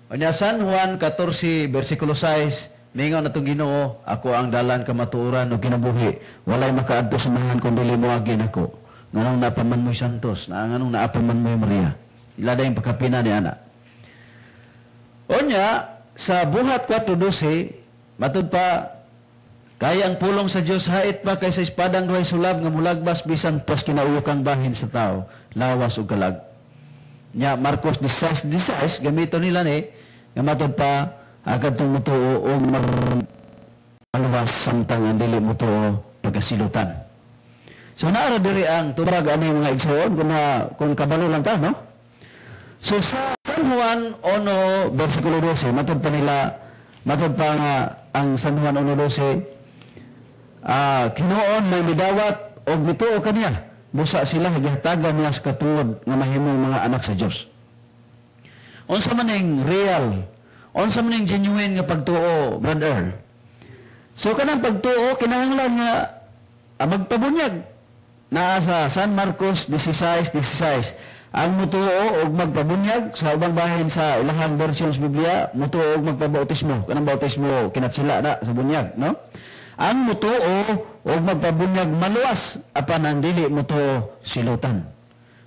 Unya San Juan 14 bersikulo 6 mingon atong Ginoo, ako ang dalan kamatuoran ug kinabuhi, walay makaadto sa mahan kun dili moagi nako. Nganong naapaman mo Santos, nganong naapaman mo Maria. Ila dayong pagkapina ni ana. Unya sa buhat 4:12 matud pa, kaya ang pulong sa Dios hait pa kaysa espadang duhay sulab nga mulagbas bisan pas kinauyokang bahin sa tao, lawas ug kalag. Nya Marcos 16:16 gamito nila ni nga matud pa agad tong mutuo og maluwas samtang ang dili mutuo pagasilutan. So naara diri ang tubag ani mga igsoon kung kabalo lang ta, no? So sa San Juan 1 bersikulo 12 matud pa nga ang San Juan 1:12 kinuon may midawat og mituo kaniya busa sila gihatagan niya sa katungod nga mahimong mga anak sa Dios. Unsa man ning real, unsa man ning genuine nga pagtuo, brother? So kanang pagtuo kinahanglan nga magpabunyag naa sa San Marcos 16:16. Ang mutuo og magpabunyag sa ubang bahin sa ilahang version sa Biblia, mutuo og magpabautismo. Kanang bautismo kinatsila na sa bunyag, no? Ang mutuo og magpabunyag maluwas apan ang dili mutuo silutan.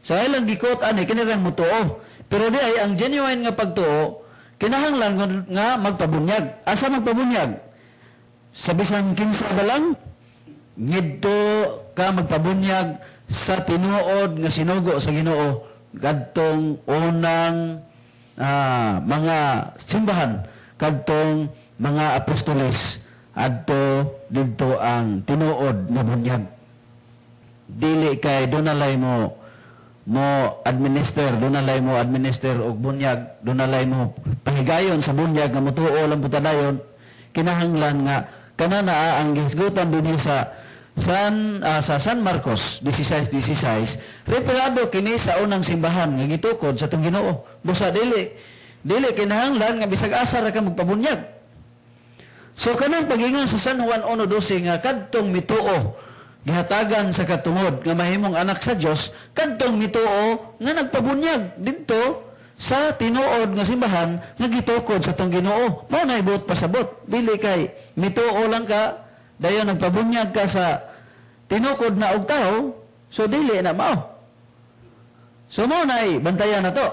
So ilang gikot ani kinirang mutuo, pero di ay ang genuine nga pagtuo kinahanglan nga magpabunyag. Asa magpabunyag? Sa bisan kinsa ba lang ngidto ka magpabunyag sa tinuod nga sinugo sa Ginoo kadtong unang mga simbahan, kadtong mga apostoles adto didto ang tinuod nga bunyag. Dili kay dunalay mo administer og bunyag, dunalay mo pahigayon sa bunyag nga mutuo lang putadayon. Kinahanglan nga kanana ang gisgutan dinhi sa San Marcos 16:16 referado kini sa unang simbahan nga gitukod sa tong Ginoo. Busa dili kinahanglan nga bisag asa ra ka magpabunyag. So kanang pagingon sa San Juan 1:12 nga kadtong mituo gihatagan sa katungod nga mahimong anak sa Dios, kadtong mituo nga nagpabunyag didto sa tinuod nga simbahan nga gitukod sa tong Ginoo. Mao na ibot pasabot. Dili kay mituo lang ka dayon nagpabunyag ka sa tinukod na og tao, so dili na mao. So mao nay bantayan na to.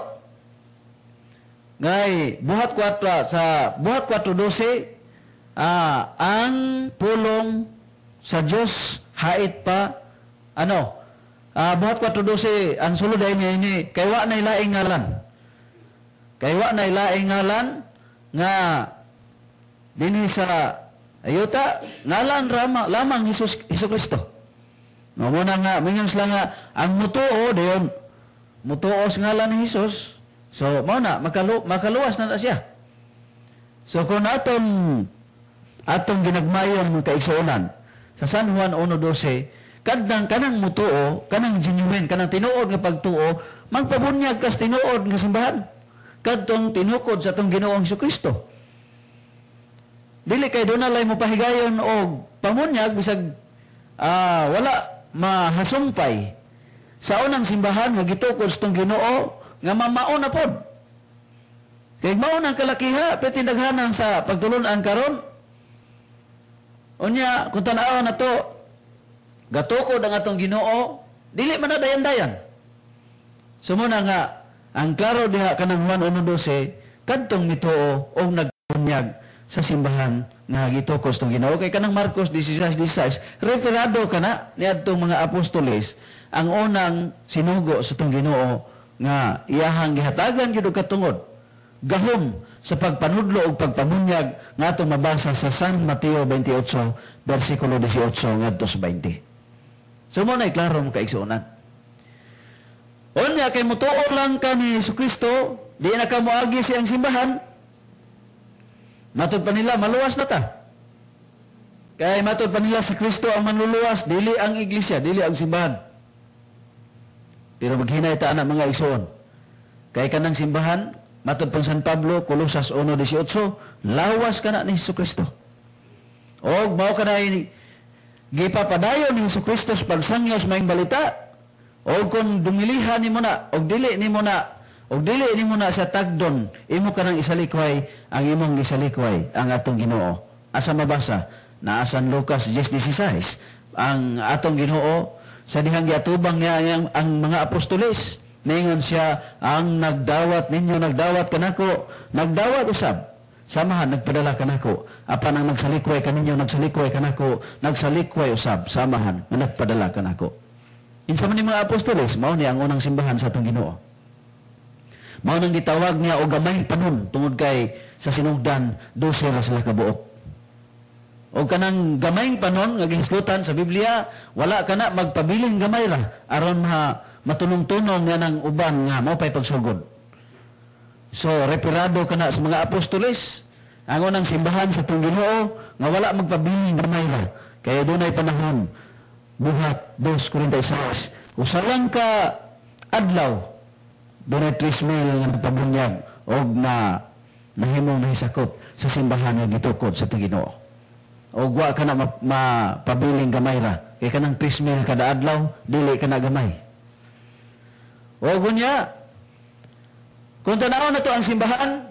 Ngay buhat 4:12 ang pulong sa Dios hait pa buhat 4:12 ang sulod ay ini kay wa na ilaing ngalan. Kay wa na ilaing ngalan nga dinhi sa ayuta ngalan lamang Hesus Kristo. Muna nga mingon sila nga ang mutuo dayon mutuo sa ngalan ni Hesus. So mao na makaluwas na siya. So kung atong ginagmayon mga kaigsuonan sa San Juan 1:12 kanang mutuo, kanang genuine, kanang tinuod nga pagtuo, magpabunyag kas tinuod nga simbahan. Kadtong tinukod sa atong Ginoong Jesucristo. Dili kay doon nalay mo pahigayon og pamunyag bisag wala mahasumpay sa unang simbahan nga gitukod sa atong Ginoo nga mamao na pod. Kay mao nang kalakiha pati daghanan sa pagtulon-an karon. Unya kung tan-aw na to gatukod ang atong Ginoo, dili man na dayan-dayan. Sumuna nga ang klaro diha kanang Juan 1:12 kadtong mituo og nagbunyag sa simbahan nga gitukod sa atong Ginoo. Kay kanang Marcos 16:16 referado kana niadtong mga apostoles ang unang sinugo sa atong Ginoo nga iyahang gihatagan gyud og katungod gahom sa pagpanudlo og pagpamunyag nga atong mabasa sa San Mateo 28 bersikulo 18 ngadto sa 20. So mo na klaro mo kaigsuonan. Unya kay mutuo lang ka ni Jesucristo, di na ka moagi siyang simbahan. Matod pa nila maluwas na ta. Kay matod pa nila si Kristo ang manluluwas, dili ang iglesia, dili ang simbahan. Pero maghinay ta ana mga igsoon. Kay kanang simbahan, matod pa San Pablo, Colosas 1:18, lawas ka na ni Jesucristo. Og mao ka na gipapadayon ni Jesucristo sa pagsangyo sa maayong balita. Og kung dumilihan nimo na, og dili nimo na sa tagdon, imo ka nang isalikway ang imong isalikway ang atong Ginoo. Asa mabasa? Naa San Lucas 10:16. Ang atong Ginoo sa dihang giatubang niya ang mga apostoles, ningon siya ang nagdawat kanako, nagdawat usab. Samahan nagpadala kanako, apan ang nagsalikway kaninyo nagsalikway kanako, nagsalikway usab samahan nga nagpadala kanako. Insa man ni mga apostoles, mao ni ang unang simbahan sa atong Ginoo. Mao nang gitawag niya og gamay panon tungod kay sa sinugdan 12 ra sila kabuok. O kanang gamayng panon nga gihisgutan sa Biblia, wala kana magpabiling gamay ra aron matulong-tunong nga ng uban nga mao pay pagsugod. So referado kana sa mga apostoles ang unang simbahan sa atong Ginoo nga wala magpabiling gamay ra kay dunay panahon buhat 2 Korintios usa lang ka adlaw dunay 3,000 nga nagpabunyag og nahimong nahisakop sa simbahan nga gitukod sa atong Ginoo. Og wa ka na mapabiling gamay ra kay kanang 3,000 kada adlaw dili ka na gamay. Og unya kung tanaw na to ang simbahan,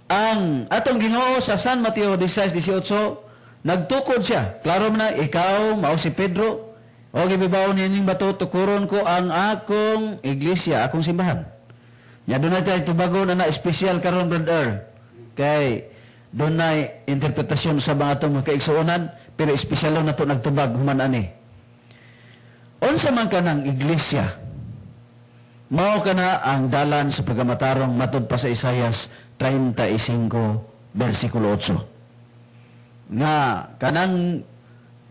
ang atong Ginoo sa San Mateo 16:18 nagtukod siya. Klaro man na ikaw mao si Pedro o gibibaw nining bato tukuron ko ang akong iglesia, akong simbahan. Nya dunay tay tubagon na espesyal karon brother. Kay dunay interpretasyon sa mga atong mga kaigsuonan pero espesyal na to nagtubag human ani. Unsa man kanang iglesia? Mao kana ang dalan sa pagamatarong matud pa sa Isaias 35 bersikulo 8. Nga kanang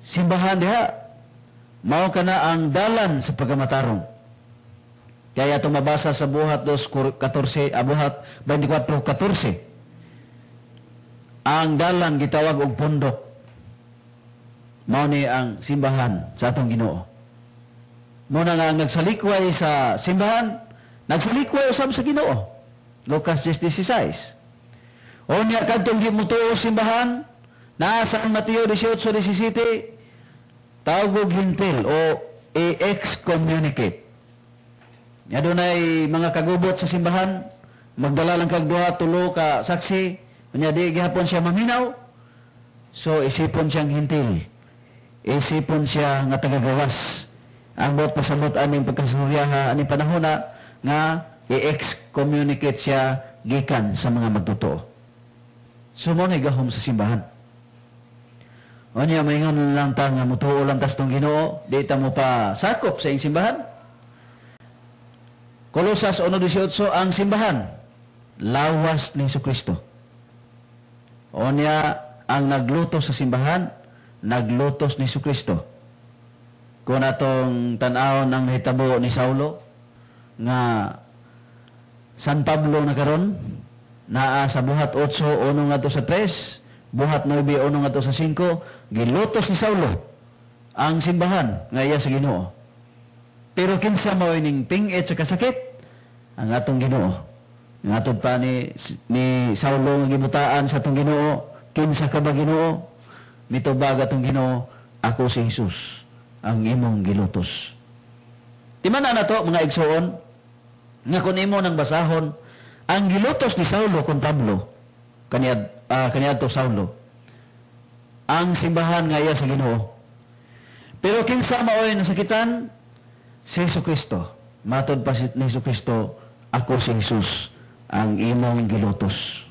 simbahan diha mao kana ang dalan sa pagamatarong. Kaya ito mabasa sa buhat 2:14, buhat 24:14. Ang dalan gitawag og pundok. Mao ni ang simbahan sa atong Ginoo. Muna nga nagsalikway sa simbahan, nagsalikway usab sa Ginoo. Lucas 10:16. O niya kadtong gimutuo simbahan, naa sa Mateo 18:17, tawag og hintil o i-excommunicate. Ya dunay mga kagubot sa simbahan, magdala lang kag duha tulo ka saksi, unya di gihapon siya maminaw. So isipon siyang hintil. Isipon siya nga tagagawas. Ang bot pasabot aning pagkasuryaha aning panahon na nga i-excommunicate siya gikan sa mga magtotoo. So mo gahom sa simbahan. O niya, maingon lang ta nga mutuo lang tas tong Ginoo, di ta mo pa sakop sa iyong simbahan. Kolosas 1:18, ang simbahan, lawas ni Jesucristo. O niya, ang naglutos sa simbahan, naglutos ni Jesucristo. Kung atong tan-awon ang nahitabo ni Saulo, nga San Pablo na karon, naa sa buhat 8, 1 ngadto sa 3, buhat 9, 1 ngadto sa 5, gilutos ni Saulo ang simbahan nga iya sa Ginoo. Pero kinsa mao ning ping-it sa kasakit? Ang atong Ginoo. Ang atong pa ni Saulo nga gibutaan sa atong Ginoo, kinsa ka ba Ginoo? Mitubag atong Ginoo, ako si Jesus, ang imong gilutos. Timana na to mga igsoon, nga kung imo nang basahon, ang gilutos ni Saulo kung Pablo, kaniadto Saulo, ang simbahan nga iya sa Ginoo. Pero kinsa maoy nasakitan? Si Jesucristo. Matod pa ni Jesucristo, ako si Jesus, ang imong gilutos.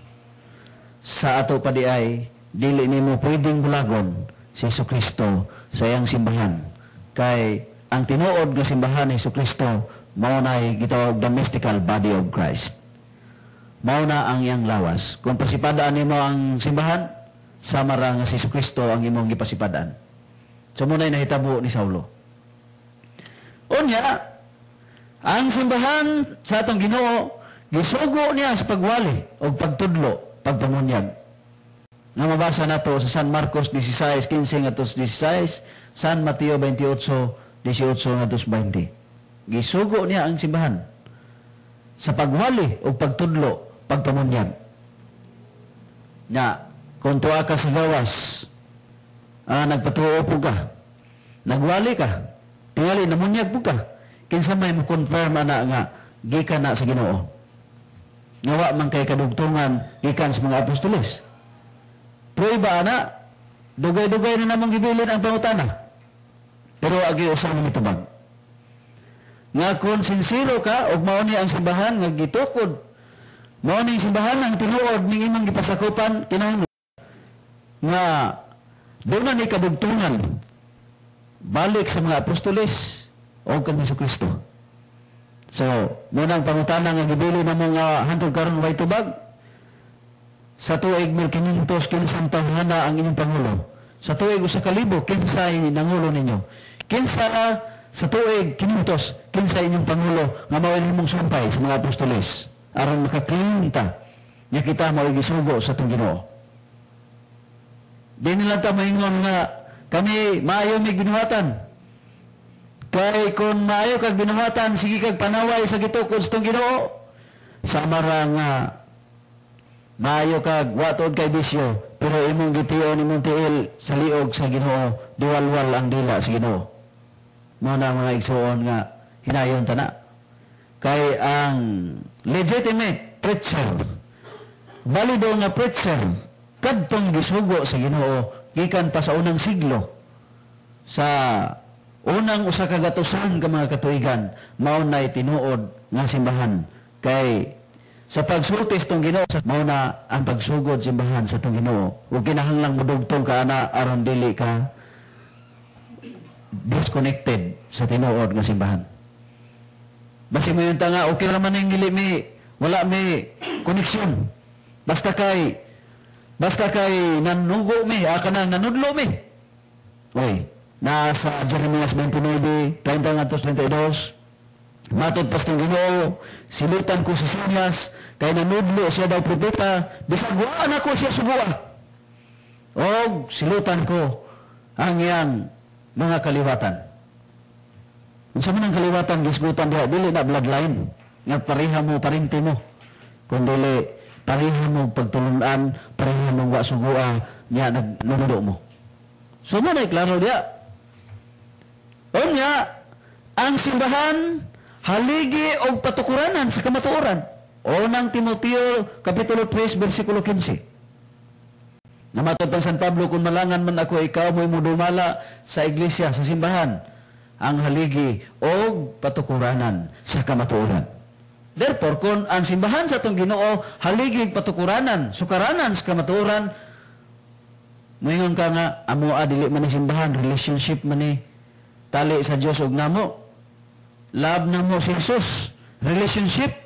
Sa ato pa di ay, dili nimo pwedeng bulagon si Jesucristo sa iyang simbahan. Kay ang tinuod nga simbahan ni Jesucristo mao na gitawag the mystical body of Christ. Mao na ang iyang lawas. Kung pasipadaan nimo ang simbahan, sama ra nga si Jesucristo ang imong gipasipadaan. So muna nahitabo ni Saulo. Unya, ang simbahan sa atong Ginoo, gisugo niya sa pagwali o pagtudlo, pagpamunyag. Nga mabasa nato sa San Marcos 16:15 ngadto 16, San Mateo 28:18 ngadto 20. Gisugo niya ang simbahan sa pagwali o pagtudlo, pagpamunyag. Nya, kung tuwa ka sa gawas, nagpatuo po ka, nagwali ka, tingali namunyag po ka, kinsa may mo confirm ana nga gikan na sa Ginoo. Ngawa man kay kadugtungan gikan sa mga apostoles. Prueba ana, dugay-dugay na namang gibilin ang pangutana. Pero agi usa man mitubag. Nga kung sincero ka og mao ni ang simbahan nga gitukod, mao ni simbahan ang tinuod ning imong gipasakupan kinahanglan nga doon na ni kadugtungan balik sa mga apostoles o kang Jesucristo. So, muna ang pangutana nga gibili na mga hantod karon way tubag. Sa tuig 1500 kinsang taghana ang inyong pangulo. Sa tuig 1,000 kinsay nangulo ninyo. Kinsa sa tuig 500 kinsay inyong pangulo nga mao imong sumpay sa mga apostoles aron makaklinta nya kita mao gisugo sa atong Ginoo. Di nila ta maingon nga kami maayo may ginuhatan. Kay kung maayo kag binuhatan, sige kag panaway sa gitukod sa itong Ginoo. Sama ra nga maayo kag watod kay bisyo, pero imong gitiyon imong tiil sa liog sa Ginoo, diwalwal ang dila sa Ginoo. Mao na mga igsoon nga hinayon ta na. Kay ang legitimate preacher, valido nga preacher, kadtong gisugo sa Ginoo gikan pa sa unang siglo, sa unang usa ka gatusan ka mga katuigan, mao na tinuod nga simbahan. Kay sa pagsulti sa itong Ginoo, mao na ang pagsugod simbahan sa itong Ginoo. Huwag kinahanglang mudugtong ka ana aron dili ka disconnected sa tinuod nga simbahan. Basi mo yung tanga, okay naman yung gili wala may koneksyon. Basta kay nanugo kanang nanudlo Oy, nasa Jeremias 29, 30-32, matod pas ng Ginoo, silutan ko si Silas, kay nanudlo siya daw propeta, bisag waan ako siya subuha. O silutan ko ang iyang mga kaliwatan. Kung sa manang kaliwatan, gisgutan diha, dili na bloodline, nga pareha mo, parinti mo. Kung dili, pareha mo pagtulunan, pareha mo wa sugua, niya nagnundo mo. So mo na klaro diya. O nga, ang simbahan, haligi o patukuranan sa kamatuoran. Unang Timoteo, Kapitulo 3, versikulo 15. Namatod pang San Pablo, kung malangan man ako, ikaw mo'y mudumala sa iglesia, sa simbahan, ang haligi o patukuranan sa kamatuoran. Therefore, kung ang simbahan sa itong Ginoo, haligi patukuranan, sukaranan sa kamatuoran, Moingon ka nga, amo dili man ni simbahan, relationship man ni tali sa Dios ug namo. Love na mo si Jesus, relationship.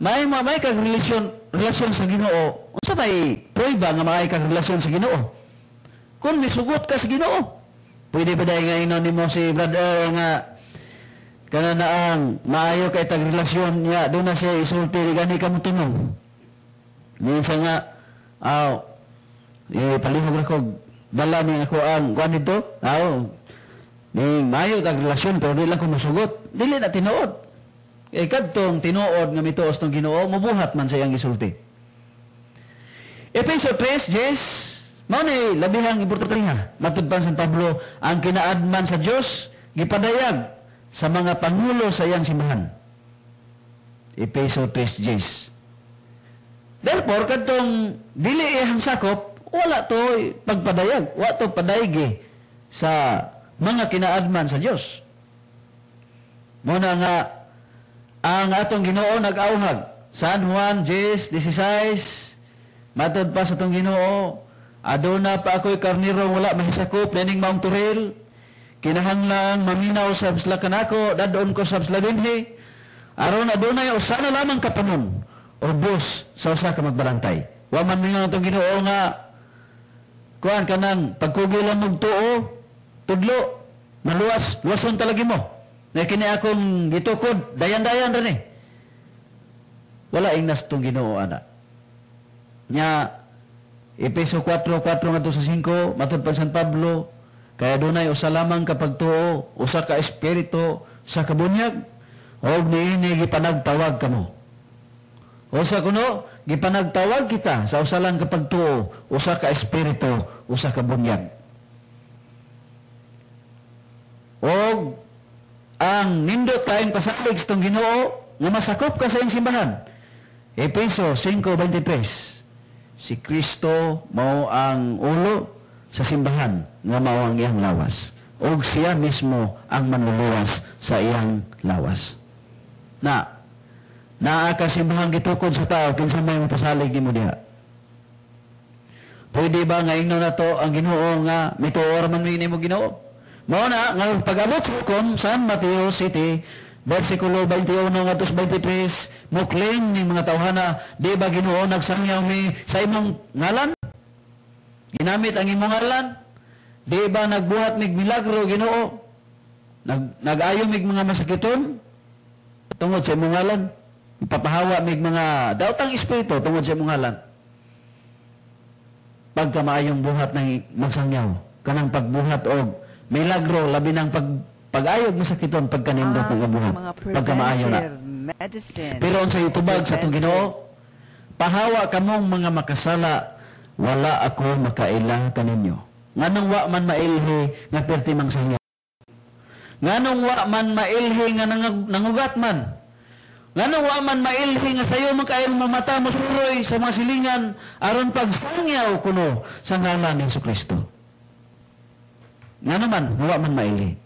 May kag relasyon sa Ginoo. Unsa may prueba nga may kag relasyon sa Ginoo? Kung misugot ka sa Ginoo, pwede ba dahil nga inon nimo si brother nga kana na ang maayo kay tag relasyon niya, doon na siya isulti gani ka mo tunong. Minsan nga, palihog na ko, bala ni ako ang kuan dito, ni maayo tag relasyon pero di lang ko musugot, dili na tinuod. Kay kadtong tinuod nga mituos tong Ginoo, mubuhat man sa iyang gisulti. Efeso 3:10, mao ni labihang importante nga matud pa San Pablo, ang kinaadman sa Dios gipadayag sa mga pangulo sa iyang simbahan. Efeso 3:10. Therefore kadtong dili iyang sakop, wala to pagpadayag, wa to padaygi sa mga kinaadman sa Dios. Muna nga ang atong Ginoo nag-auhag. San Juan 10:16, matod pa sa atong Ginoo, aduna pa ako'y karniro wala mahisakop naning maong turil. Kinahanglang maminaw sa bisla kanako, dadon ko sa bisla dinhi. Aron adunay usa na lamang kapanon o bus sa usa ka magbalantay. Wa man mingon atong Ginoo nga kuan kanang pagkugilan mong tuo, tudlo, maluwas, luwason talagi mo. Na kini akong gitukod, dayan-dayan rin eh. Wala ingnas itong Ginoo, ana. Nya, Efeso 4:4 nga sa 5, matod pa San Pablo, kaya dunay usa lamang kapag tuo, usa ka espiritu, usa ka bunyag, og niini gipanagtawag kamo. Usa kuno, gipanagtawag kita sa usa lang kapag tuo, usa ka espiritu, usa ka bunyag. Og ang nindot tayong pasalig sa itong Ginoo nga masakop ka sa iyong simbahan. Efeso 5:23, si Kristo mao ang ulo sa simbahan nga mao ang iyang lawas. O siya mismo ang manluluwas sa iyang lawas. Naa ka simbahan gitukod sa tao, kinsa may mapasalig nimo diha. Pwede ba nga ingno na to ang Ginoo nga mituor man nimo Ginoo? Mao na nga pag-abot sa hukom San Mateo City versikulo 21 ngadto 23, mo claim ning mga tawhana, di ba Ginoo nagsangyaw mi sa imong ngalan? Ginamit ang imong ngalan? Di ba nagbuhat mig milagro Ginoo? Nag-ayo mig mga masakiton tungod sa imong ngalan? Ipapahawa mig mga daotang espiritu tungod sa imong ngalan? Pagka maayong buhat ng magsangyaw, kanang pagbuhat og milagro, labi ng pag-ayog mo sa kiton pagkanindot ng abuhat, pagkamaayo na. Pero sa itubag sa itong Ginoo, pahawa kamong mga makasala, wala ako makaila kaninyo. Nganong wa man mailhi nga perti mang sangya. Nganong wa man mailhi nga nangugat man. Nganong wa man mailhi nga sayo makail mamata mo suroy sa mga silingan aron pagsangyaw kuno sa ngalan ni Jesucristo. Nga naman, wala man maili.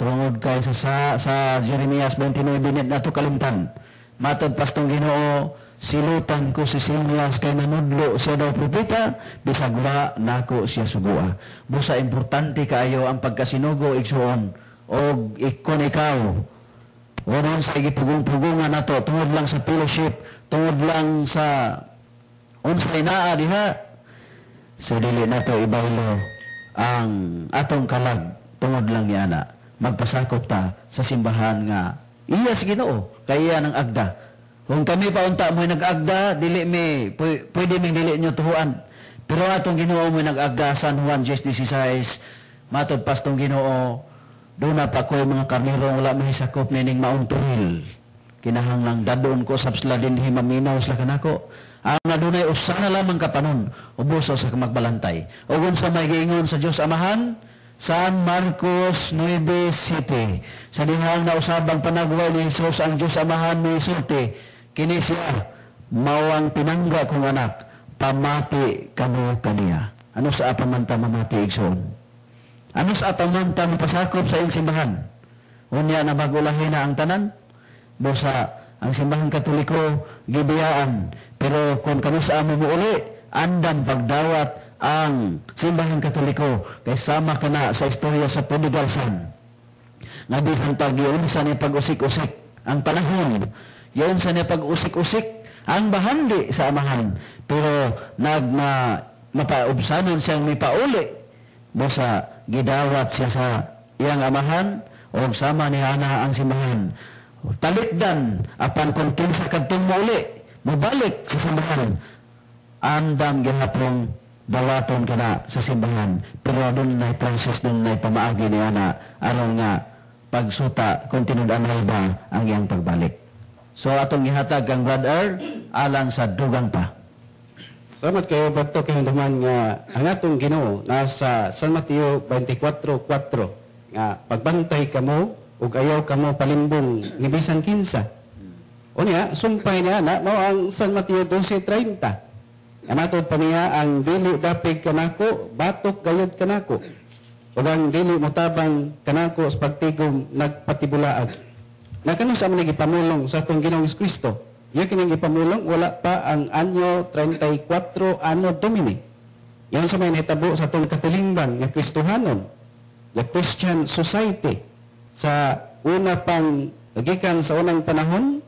Tungod kay sa Jeremias 29 binit na ito kalimtan. Matod pastong Ginoo, silutan ko si Silas kay nanudlo siya daw propeta, bisag wa nako siya sugua. Busa importante kaayo ang pagkasinugo igsuon o ikon ikaw. Waron sa igipugong-pugungan na to, tungod lang sa fellowship, tungod lang sa unsay naa diha. So dili na to ibaylo ang atong kalag tungod lang yana magpasakop ta sa simbahan nga iya si Ginoo kay iya ng agda. Kung kami pa unta mo nag-agda dili mi pwede ming dili nyo tuhuan, pero atong Ginoo mo nag-agda. San Juan 10:16, matod pastong Ginoo, do na pa ko'y mga karniro wala mahisakop nining maong turil, kinahanglang dadon ko sa sila dinhi maminaw sila kanako. Ang adunay usa na lamang kapanon ubos sa magbalantay. O kung sa may giingon sa Dios Amahan, San Marcos 9:7, sa dihang na usabang panagway ni Jesus ang Dios Amahan ni sulti, kini siya mawang pinangga kong anak, pamati kamo kaniya. Ano sa apamanta mamati igsoon? Ano sa apamanta mapasakop sa iyong simbahan? Unya na magulahin na ang tanan? Bosa ang simbahan Katoliko gibiyaan, pero kung kamo sa amo mo uli, andam pagdawat ang simbahan Katoliko kay sama kana sa istorya sa prodigal son. Nga bisan pag yun sa niya pag-usik-usik ang panahon, yun sa niya pag-usik-usik ang bahandi sa amahan, pero mapaubsanon siyang mipauli busa gidawat siya sa iyang amahan o sama ni ana ang simbahan. Talikdan apan kung kinsa kadtong muli mabalik sa simbahan, andam gihapong dawaton kana sa simbahan, pero doon na process, doon na pamaagi ni ana aron nga pagsuta kung tinud-anay ba ang iyang pagbalik. So atong gihatag ang brother alang sa dugang pa. Salamat kayo Bato kay duman nga ang atong Ginoo nasa San Mateo 24:4 nga pagbantay kamo ug ayaw kamo palimbong ni bisan kinsa. Unya sumpay niya na mao ang San Mateo 12:30. Amatod pa niya ang dili dapig kanako, batok gayud kanako. Ug ang dili motabang kanako sa pagtigom nagpatibulaag. Nakano sa man gipamulong sa atong Ginoong Kristo. Iya kining gipamulong wala pa ang anyo 34 Anno Domini. Yan sa may nahitabo sa atong katilingban nga Kristohanon, the Christian society sa una pang gikan sa unang panahon.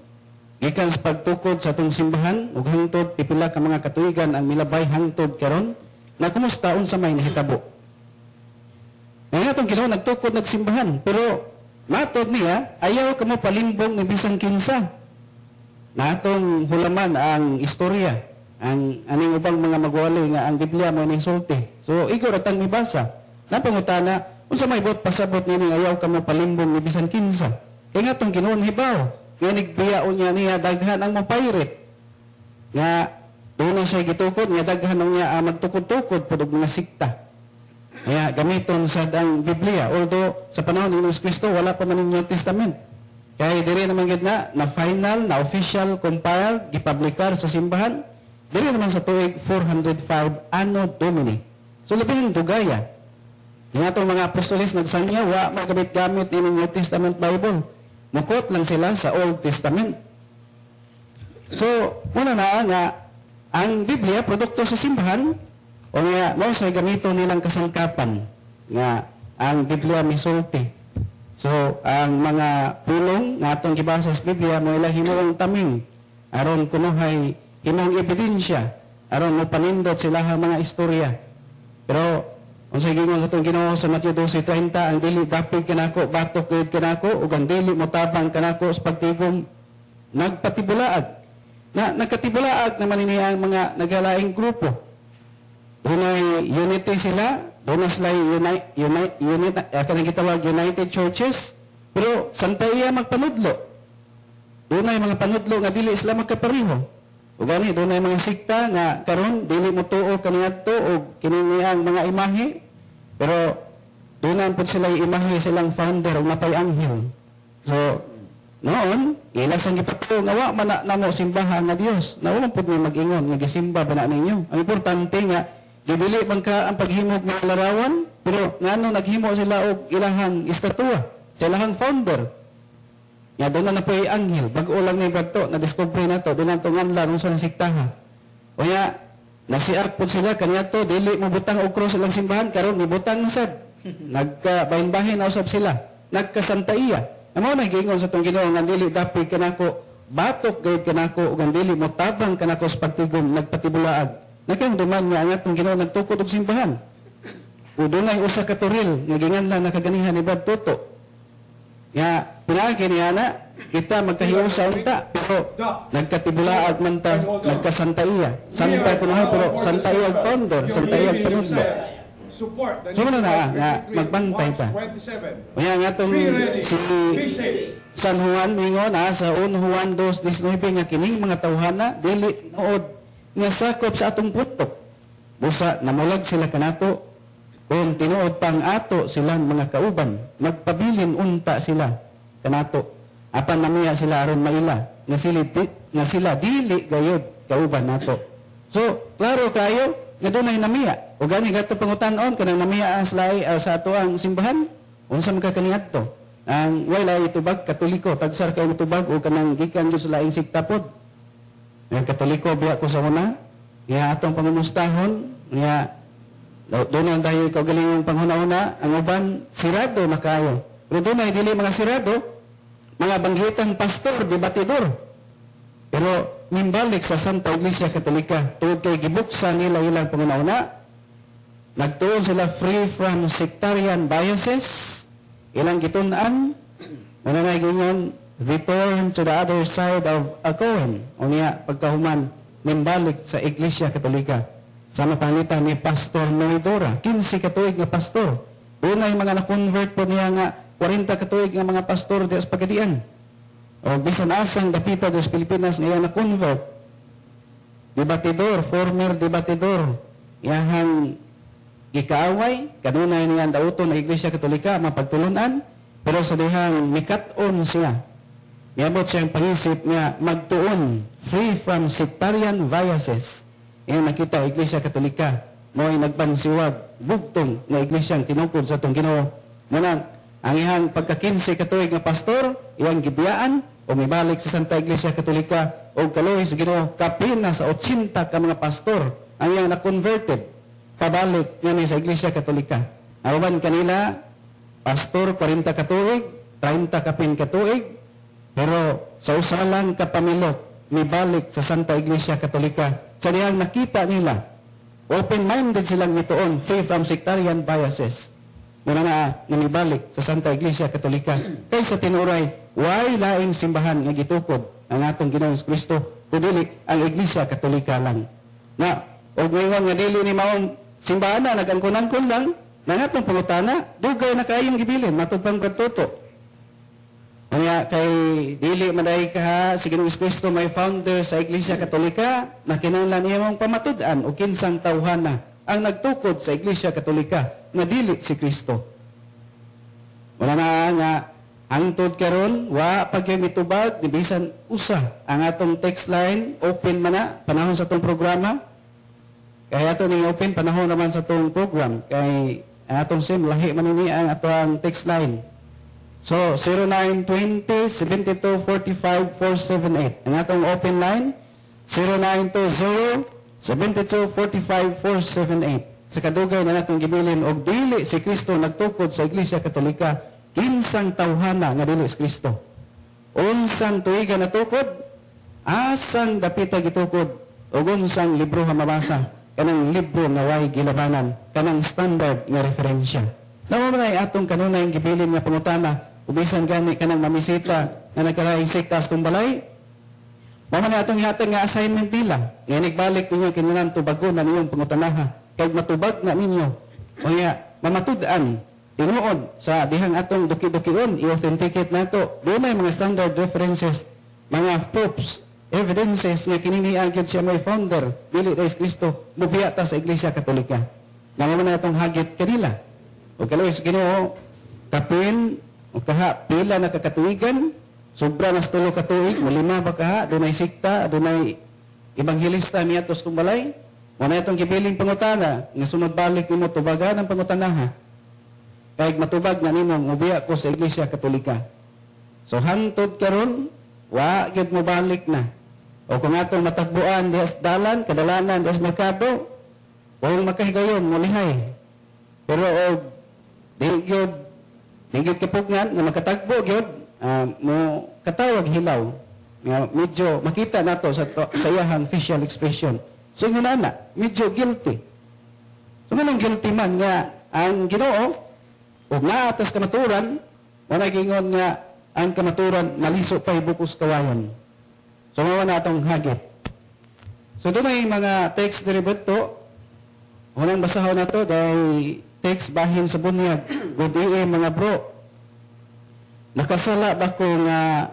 Gikan sa pagtukod sa atong simbahan ug hangtod pipila ka mga katuigan ang milabay hangtod karon na kumusta unsa may nahitabo. Ngayon atong Ginoo nagtukod nagsimbahan pero matod niya ayaw kamo palimbong ng bisan kinsa. Na atong hulaman ang istorya ang aning ubang mga magwali nga ang Biblia mo insulti. So igor atang mibasa. Napangutana unsa may bot pasabot nining ayaw kamo palimbong ng bisan kinsa. Kay nga atong Ginoo hibaw nga nigbiyaon niya daghan ang mapayrit. Nga doon siya gitukod, nga daghan niya magtukod-tukod po mga sikta. Kaya gamiton sa ang Biblia. Although sa panahon ni Jesus Cristo, wala pa man yung New Testament. Kaya diri naman gid na final, na official, compiled, gipublikar sa simbahan. Diri naman sa tuig 405 Anno Domini. So labing dugaya. Yung atong mga apostoles nagsangya, wa magamit-gamit in New Testament Bible. Mukot lang sila sa Old Testament. So, una na nga, ang Biblia, produkto sa simbahan, o nga, mo sa gamito nilang kasangkapan, nga, ang Biblia misulti. So, ang mga pulong nga atong gibasa sa Biblia, mo ilang himuong taming, aron kunuhay, himong ebidensya, aron mo panindot sila ang mga istorya. Pero, kung sa gingon atong Ginoo sa Mateo 12:30, ang dili dapig kanako, batok gayud kanako, ug ang dili motabang kanako sa pagtigom nagpatibulaag. Na nagkatibulaag naman niya ang mga nagalaing grupo. Dunay unity sila, dunay sila kanang gitawag United Churches, pero santaiya magpanudlo. Dunay mga panudlo nga dili sila magkapareho. O gani, doon ay mga sikta nga karon dili mo tuo kaniadto o kiniyang mga imahe. Pero doon po sila imahe silang founder o napay anghel. So, noon, ilasang gipatuo nga wa man namo simbahan nga Dios. Naulong po niya mag-ingon nga gisimba ba na ninyo. Ang importante nga, dili bang ka ang paghimog ng larawan, pero ngano naghimo sila og ilahang estatwa, sa ilahang founder. Ya doon na po yung anghel, bago lang na yung bagto, na-discover na to, doon na itong anla, nung sa nasiktaha. O ya, nasiak po sila, kanya to, dili mo butang o cross silang simbahan, karon may butang nasad. Nagkabahin-bahin na usap sila, nagkasantaiya. Amo na gingon sa itong Ginoo, nga dili dapig kanako, batok gayud kanako, ug ang dili mo tabang kanako sa pagtigom, nagpatibulaag. Nagkamduman nga ang atong Ginoo nagtukod og simbahan. O doon ay usa ka turil, nga ginganlan nakaganihan ni Brad Toto. Nga, pinagi niya na, kita magkahiyaw sa unta, pero nagkatibulaag man ta, nagkasantaiya. Santa kunahay, pero santaiya founder, santaiya panudlo. So na nga, magbantay pa. Kaya nga itong si San Juan ningon, sa 1 Juan 2:19, nga kining mga tawhana, dili nood, nga sakop sa atong putok. Busa, namulag sila kanato, kung tinuod pang ato silang mga kauban, magpabilin unta sila kanato. Apan namiya sila aron maila, nga sila dili gayud kauban nato. So, klaro kayo, nga dunay namiya. O gani gato pangutan-on, kanang namiya sila sa ato ang simbahan, unsa man ka kaniadto. Ang wala itubag, Katoliko, tagsar kayo itubag, o kanang gikan yun sila ang siktapod. Ang Katoliko, biya ko sa una, nga atong pangumustahon, nga Doon ang dahil kaugalingong panghuna-una, ang uban, sirado na kayo. Pero doon ay dili mga sirado, mga banggitang pastor, debatidor. Pero nimbalik sa Santa Iglesia Katolika, tuod kay gibuksan nila ilang panghuna-una, nagtuon sila free from sectarian biases, ilang gitunan, mananay ganyan, return to the other side of a coin. O niya, pagkahuman, nimbalik sa Iglesia Katolika. Sa mapalitan ni Pastor Noidora, 15 katuig nga pastor. Unay mga na-convert po niya nga 40 katuig nga mga pastor di sa Pagadian. O bisan asang dapita dos Pilipinas nga na-convert. Debatidor, former debatidor, iyahang gikaaway, kanunay niya ang dauton na Iglesia Katolika, mapagtulunan, pero sa dihang mikat-on siya. Niabot siyang pangisip niya magtuon, free from sectarian biases. Ngayon nakita, Iglesia Katolika, mo ay nagbansiwag, bugtong na iglesyang tinungkod sa itong Ginoo. Munang, ang iyang pagka-15 katuig nga pastor, iyang gibiyaan, o mibalik sa Santa Iglesia Katolika, o kaluhi sa Ginoo, kapina sa 80 ka mga pastor, ang iyang na-converted, pabalik nga sa Iglesia Katolika. Awan kanila, pastor 40 katuig, 30 kapin katuig, pero sa usalang kapamilok, mibalik sa Santa Iglesia Katolika. Sa diyang nakita nila, open-minded silang mituon, free from sectarian biases. Muna na mibalik sa Santa Iglesia Katolika. Kaysa tinuray, why laing simbahan nga gitukod ang atong Ginoong Kristo, kundi ang Iglesia Katolika lang. Na, o ngayon nga dili ni maong simbahan na, nag-angkon-angkon lang, na atong pangutana, dugay na kayong gibilin, matod pang pagtuto. Kaya kay dili maday ka si Ginoong Kristo may founder sa Iglesia Katolika, na kinahanglan imong pamatud-an o kinsang tawhana ang nagtukod sa Iglesia Katolika nga dili si Kristo. Wala na nga hangtod karon wa pagyamitubag ni bisan usa ang atong text line open man na panahon sa atong programa. Kaya ato ning open panahon naman sa atong program kay atong sim lahi man ni ang atong text line. So, 0920-7245-478. Ang atong open line, 0920-7245-478. Sa kadugay na natong gibilin, og dili si Kristo nagtukod sa Iglesia Katolika, kinsang tawhana nga dili si Kristo. Unsang tuiga natukod, asang dapita gitukod, og unsang libro nga mabasa, kanang libro nga way gilabanan, kanang standard nga referensya. Nawamanay atong kanunay ang gibilin nga pangutana, ubisan gani ka ng mamisita na nagkalaing sektas tumbalay, mamanay atong ihatag nga assignment nila. Ngayon nagbalik ninyo kinilang tubago na ninyong pangutanaha. Kahit matubag na ninyo. O nga, mamatudan, tinuod sa dihang atong duki-dukion, i-authenticate na ito. Doon ay mga standard references, mga proofs, evidences nga kininian yun siya may founder, dili na Kristo, lubiya ta sa Iglesia Katolika. Naman na itong hagit kanila. O kalawis Ginoo, kapin, o kaha, pila na kakatuigan, sobra mas tulo katuig, malima ba kaha, doon ay sikta, doon ay ebanghilista niya tos tumbalay, wala itong gibiling pangutana, nga sunod balik nimo tubagan ang pangutanaha. Kahit matubag na nimo, mubiya ko sa Iglesia Katolika. So hantod karon, wa gyud mo balik na. O kung atong matagbuan dias dalan, kadalanan dias merkado, kung makahigayon, mulihay. Pero og di gyud kapugnan nga makatagbo gyud mo katawag hilaw nga medyo makita nato sa iyahang facial expression. So yun na medyo guilty. So ganun guilty man nga ang Ginoo og naatas kamaturan wala gingon nga ang kamaturan maliso pa ibukos kawayan. So mao na atong hagit. So doon ay mga text derivato. Unang basahon nato dahil text bahin sa bunyag. Good evening mga bro. Nakasala ba ko nga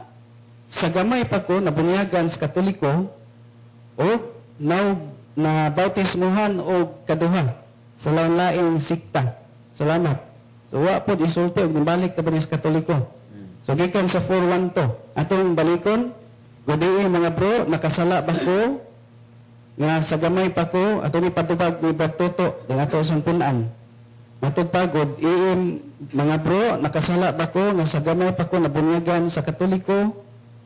sa gamay pa ko na bunyagan sa Katoliko o na bautismuhan o kaduha sa lain-laing sikta. Salamat. So wa po isulti og nibalik ta ba sa Katoliko. So gikan sa 412 atong balikon. Good evening mga bro, nakasala ba ko nga sa gamay pa ko ato ni patubag ni Batuto ng ato sang punan. Matod pagod, mga bro, nakasala ba ko nga sa gamay pa ko nabunyagan sa Katoliko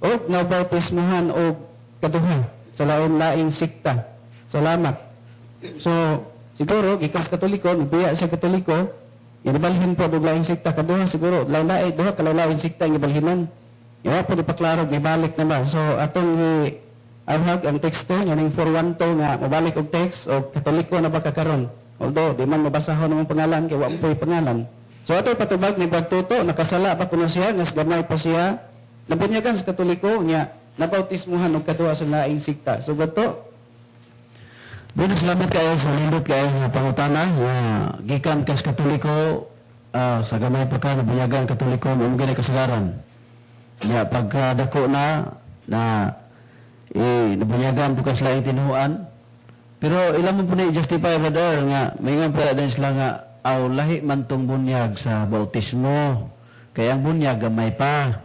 o nabautismuhan o kaduha sa lain-laing sikta. Salamat. So, siguro gikas Katoliko, nabiya sa Katoliko, inabalhin po og laing sikta kaduha siguro, lain-lain duha ka lain sikta ang ibalhinan. Yawa po ipaklaro gibalik na ba. So atong ahag ang teksto nga ning 412 nga mabalik og text og Katoliko na ba kakaron. Although di man mabasahon ang pangalan kay wa po pangalan. So ato patubag ni pagtuto nakasala pa kuno siya nga gamay pa siya. Nabunyagan sa Katoliko nya nabautismuhan og kaduha sa laing sikta. So bato Bueno, salamat kayo sa lindot kayo nga pangutana nga gikan kas Katoliko sa gamay pa ka nabunyagan Katoliko mo gani kasagaran. Ya pagkadako na nabunyagan po kas laing tinuan. Pero ilang mo po na i-justify brother nga mayingon pa din sila nga aw lahi man tong bunyag sa bautismo. Kaya ang bunyag gamay pa.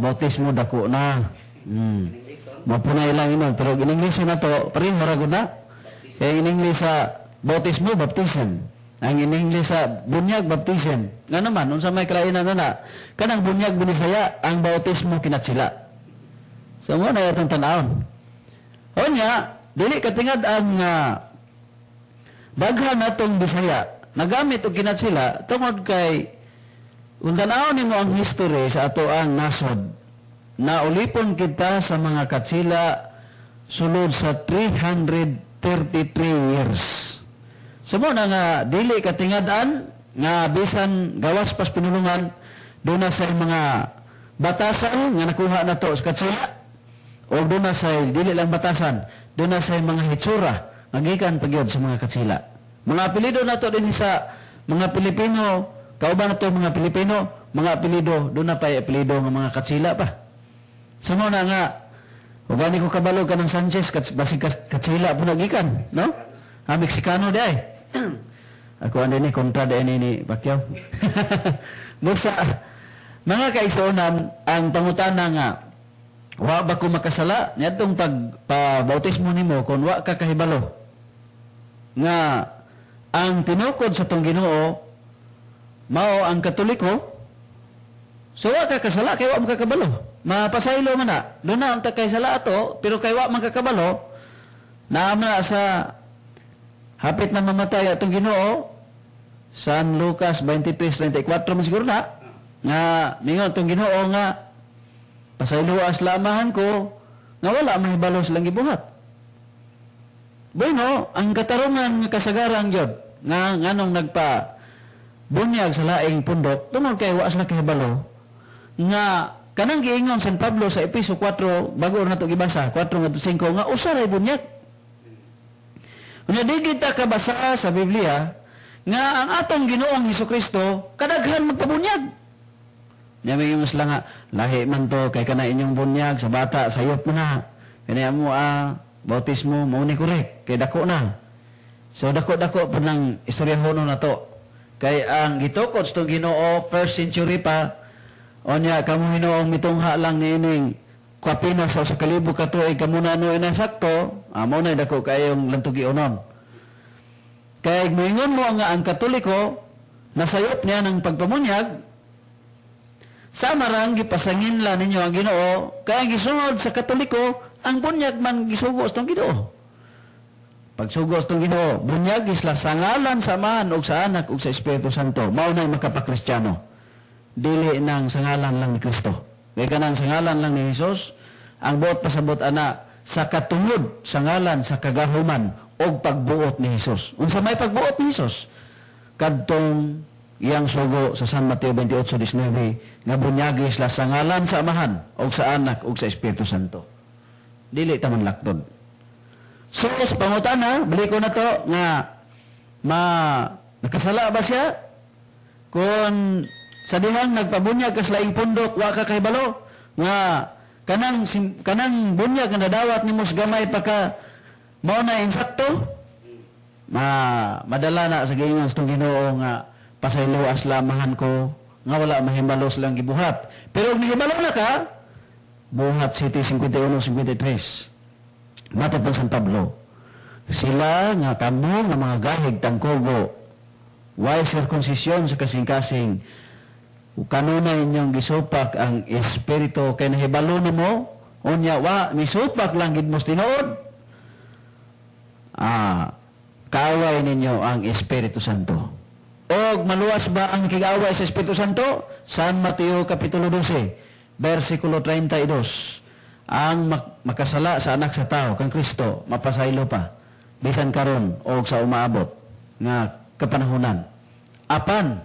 Bautismo dako na. Mapunay lang inon pero in English na to pareho ra gud na. Kaya in English sa bautismo, baptism. Ang in English sa bunyag, baptism. Nga naman, unsa may kalainan na kanang bunyag binisaya, ang bautismo kinatsila. So mo na itong tanawon. O niya, dili katingad ang daghan natong Bisaya, nagamit og kinatsila, tungod kay kung tanawon nimo ang history sa ato ang nasod, na ulipon kita sa mga katsila sulod sa 333 years. Sumo na nga dili katingadan nga bisan gawas pas pinulungan doon na sa mga batasan nga nakuha na to sa katsila o doon na sa dili lang batasan doon na sa mga hitsura nga gikan pagyod sa mga katsila. Mga apelyido na to din sa mga Pilipino, kauban na to mga Pilipino, mga apelyido doon na pa apelyido nga mga katsila pa. Sumo na nga o gani ko kabalo ka ng Sanchez, basig katsila po nagikan, no? Meksikano di ay. Ako ano ni, kontra di ni Pacquiao. Busa, mga kaigsuonan, ang pangutana nga, wa ba ko makasala? Niyatong pag-bautismo nimo, kung wa ka kahibalo, nga, ang tinukod sa tong Ginoo, mao ang Katoliko, so wa ka kasala, kaya wa makakabalo. Mapasaylo man na. Doon na ang kay sala ato, pero kay wa magkakabalo, naamna sa hapit na mamatay atong Ginoo, San Lucas 23:34 man siguro na, nga mingon atong Ginoo nga, pasaylo aslamahan ko, nga wala mahibalo silang gibuhat. Bueno, ang katarungan nga kasagaran yun, nga nganong bunyag sa laing pundok, tungod kay wa sila kahibalo, nga kanang giingon San Pablo sa Episo 4 bago na to gibasa 4:5 nga usa ray bunyag. Unya di kita kabasa sa Biblia nga ang atong Ginoong Hesukristo kadaghan magpabunyag. Nya may mas lang nga lahi man to kay kana inyong bunyag sa bata sayop mo na. Kani amo bautismo mo ni korek kay dako na. So dako-dako pa ng istoryahono na to. Kay ang gitukod sa Ginoo first century pa onya kamo Hinoong mitungha lang niining kapina sa kalibo ka tuig kamo na ano inasakto amo na dako kayong lantugi unon. Kay moingon mo nga ang Katoliko nasayop niya ng pagpamunyag sama rang gipasangin la ninyo ang Ginoo kay gisunod sa Katoliko ang bunyag man gisugo sa Ginoo. Pagsugo sa Ginoo bunyag isla sa ngalan sa Ama ug sa Anak ug sa Espiritu Santo mao nay makapakristyano. Dili nang sangalan lang ni Kristo. Kaya ka nang sangalan lang ni Jesus, ang buot pasabot ana sa katungod sangalan sa kagahuman o pagbuot ni Jesus. Unsa may pagbuot ni Jesus? Kadtong iyang sugo sa San Mateo 28:19 nga bunyagi sila sangalan sa Amahan o sa Anak o sa Espiritu Santo. Dili ta man lakton. So sa pangutana, balik ko na to nga nakasala ba siya? Kung sa dihang nagpabunyag kas laing pundok wa ka kahibalo nga kanang bunyag nga nadawat nimo sa gamay pa ka mao na insakto madala na sa giingon sa Ginoo nga pasaylo aslamahan ko nga wala mahibalo silang gibuhat pero ug nahibalo na ka buhat City 51:53 matod pa San Pablo sila nga kamo nga mga gahig tangkogo way circumcision sa kasing-kasing kanunay inyong gisupak ang espiritu kay nahibalo nimo unya wa misupak lang gid mo tinuod kaaway ninyo ang Espiritu Santo. Og maluwas ba ang kig-away sa Espiritu Santo? San Mateo Kapitulo 12, versikulo 32. Ang makasala sa anak sa tao, kang Kristo, mapasaylo pa, bisan karon o sa umaabot nga kapanahunan. Apan,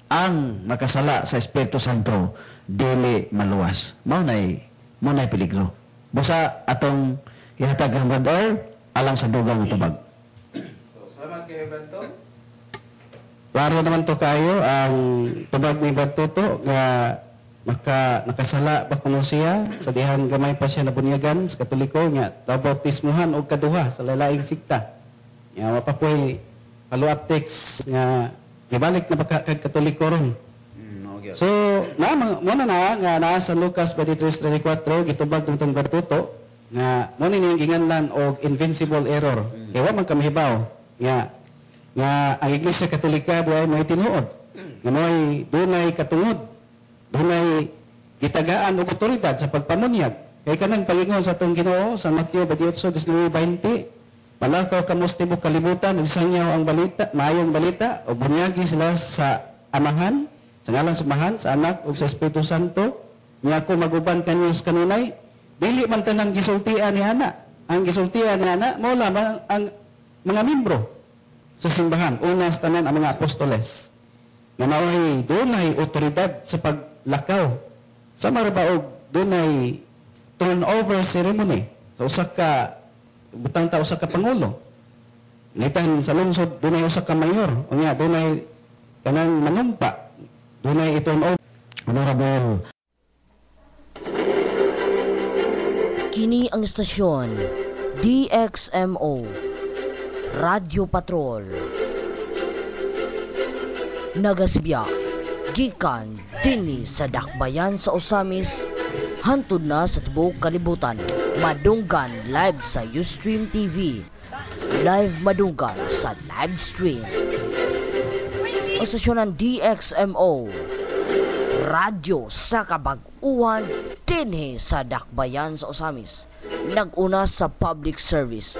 ang makasala sa Espiritu Santo, dili maluwas. Maunay peligro. Busa atong ihatag ang brother, alang sa dugang tubag. Salamat kayo, Banto. Klaro naman to kayo ang tubag ni Bantuto nga nakasala pa kuno siya sa dihan gamay pa siya nabunyagan sa Katoliko nga bautismuhan og kaduha sa lalaing sikta. Nga mapapoy follow-up text nga gibalik na baka kag Katoliko ron. So, muna na nga naa sa Lucas 23:34 gitubag tungtong Bantuto nga mo ni ginganlan og invincible error. Kaya wa man kamahibaw nga ang Iglesia Katolika ay may tinuod. Nga may dunay katungod. Dunay gitagaan og otoridad sa pagpamunyag. Kay kanang palingon sa atong Ginoo sa Mateo 28:19, palakaw kamos tibok kalibutan isangyaw ang balita, maayong balita o bunyagi sila sa Amahan, sa ngalan sa Amahan, sa Anak ug sa Espiritu Santo. Nga ako maguban kanyo sa kanunay, dili man tanang gisultian ni ana. Ang gisultian ni ana mao lamang ang mga membro sa simbahan, una sa tanan ang mga apostoles. Nga mao'y dunay otoridad sa paglakaw. Sa marabaog, dunay turnover ceremony sa usa ka butang ta usa ka pangulo. Ngitan sa lungsod dunay usa ka mayor, o nga dunay kanang manumpa. Dunay i-turnover. Honorable Kini ang istasyon DXMO Radio Patrol nagasibya gikan dinhi sa dakbayan sa Osamis hantud na sa tibuok kalibutan. Madunggan live sa Ustream TV, live madunggan sa live stream. Istasyon ng DXMO radyo sa kabag-uhan dinhi sa dakbayan sa Osamis. Nag-una sa public service.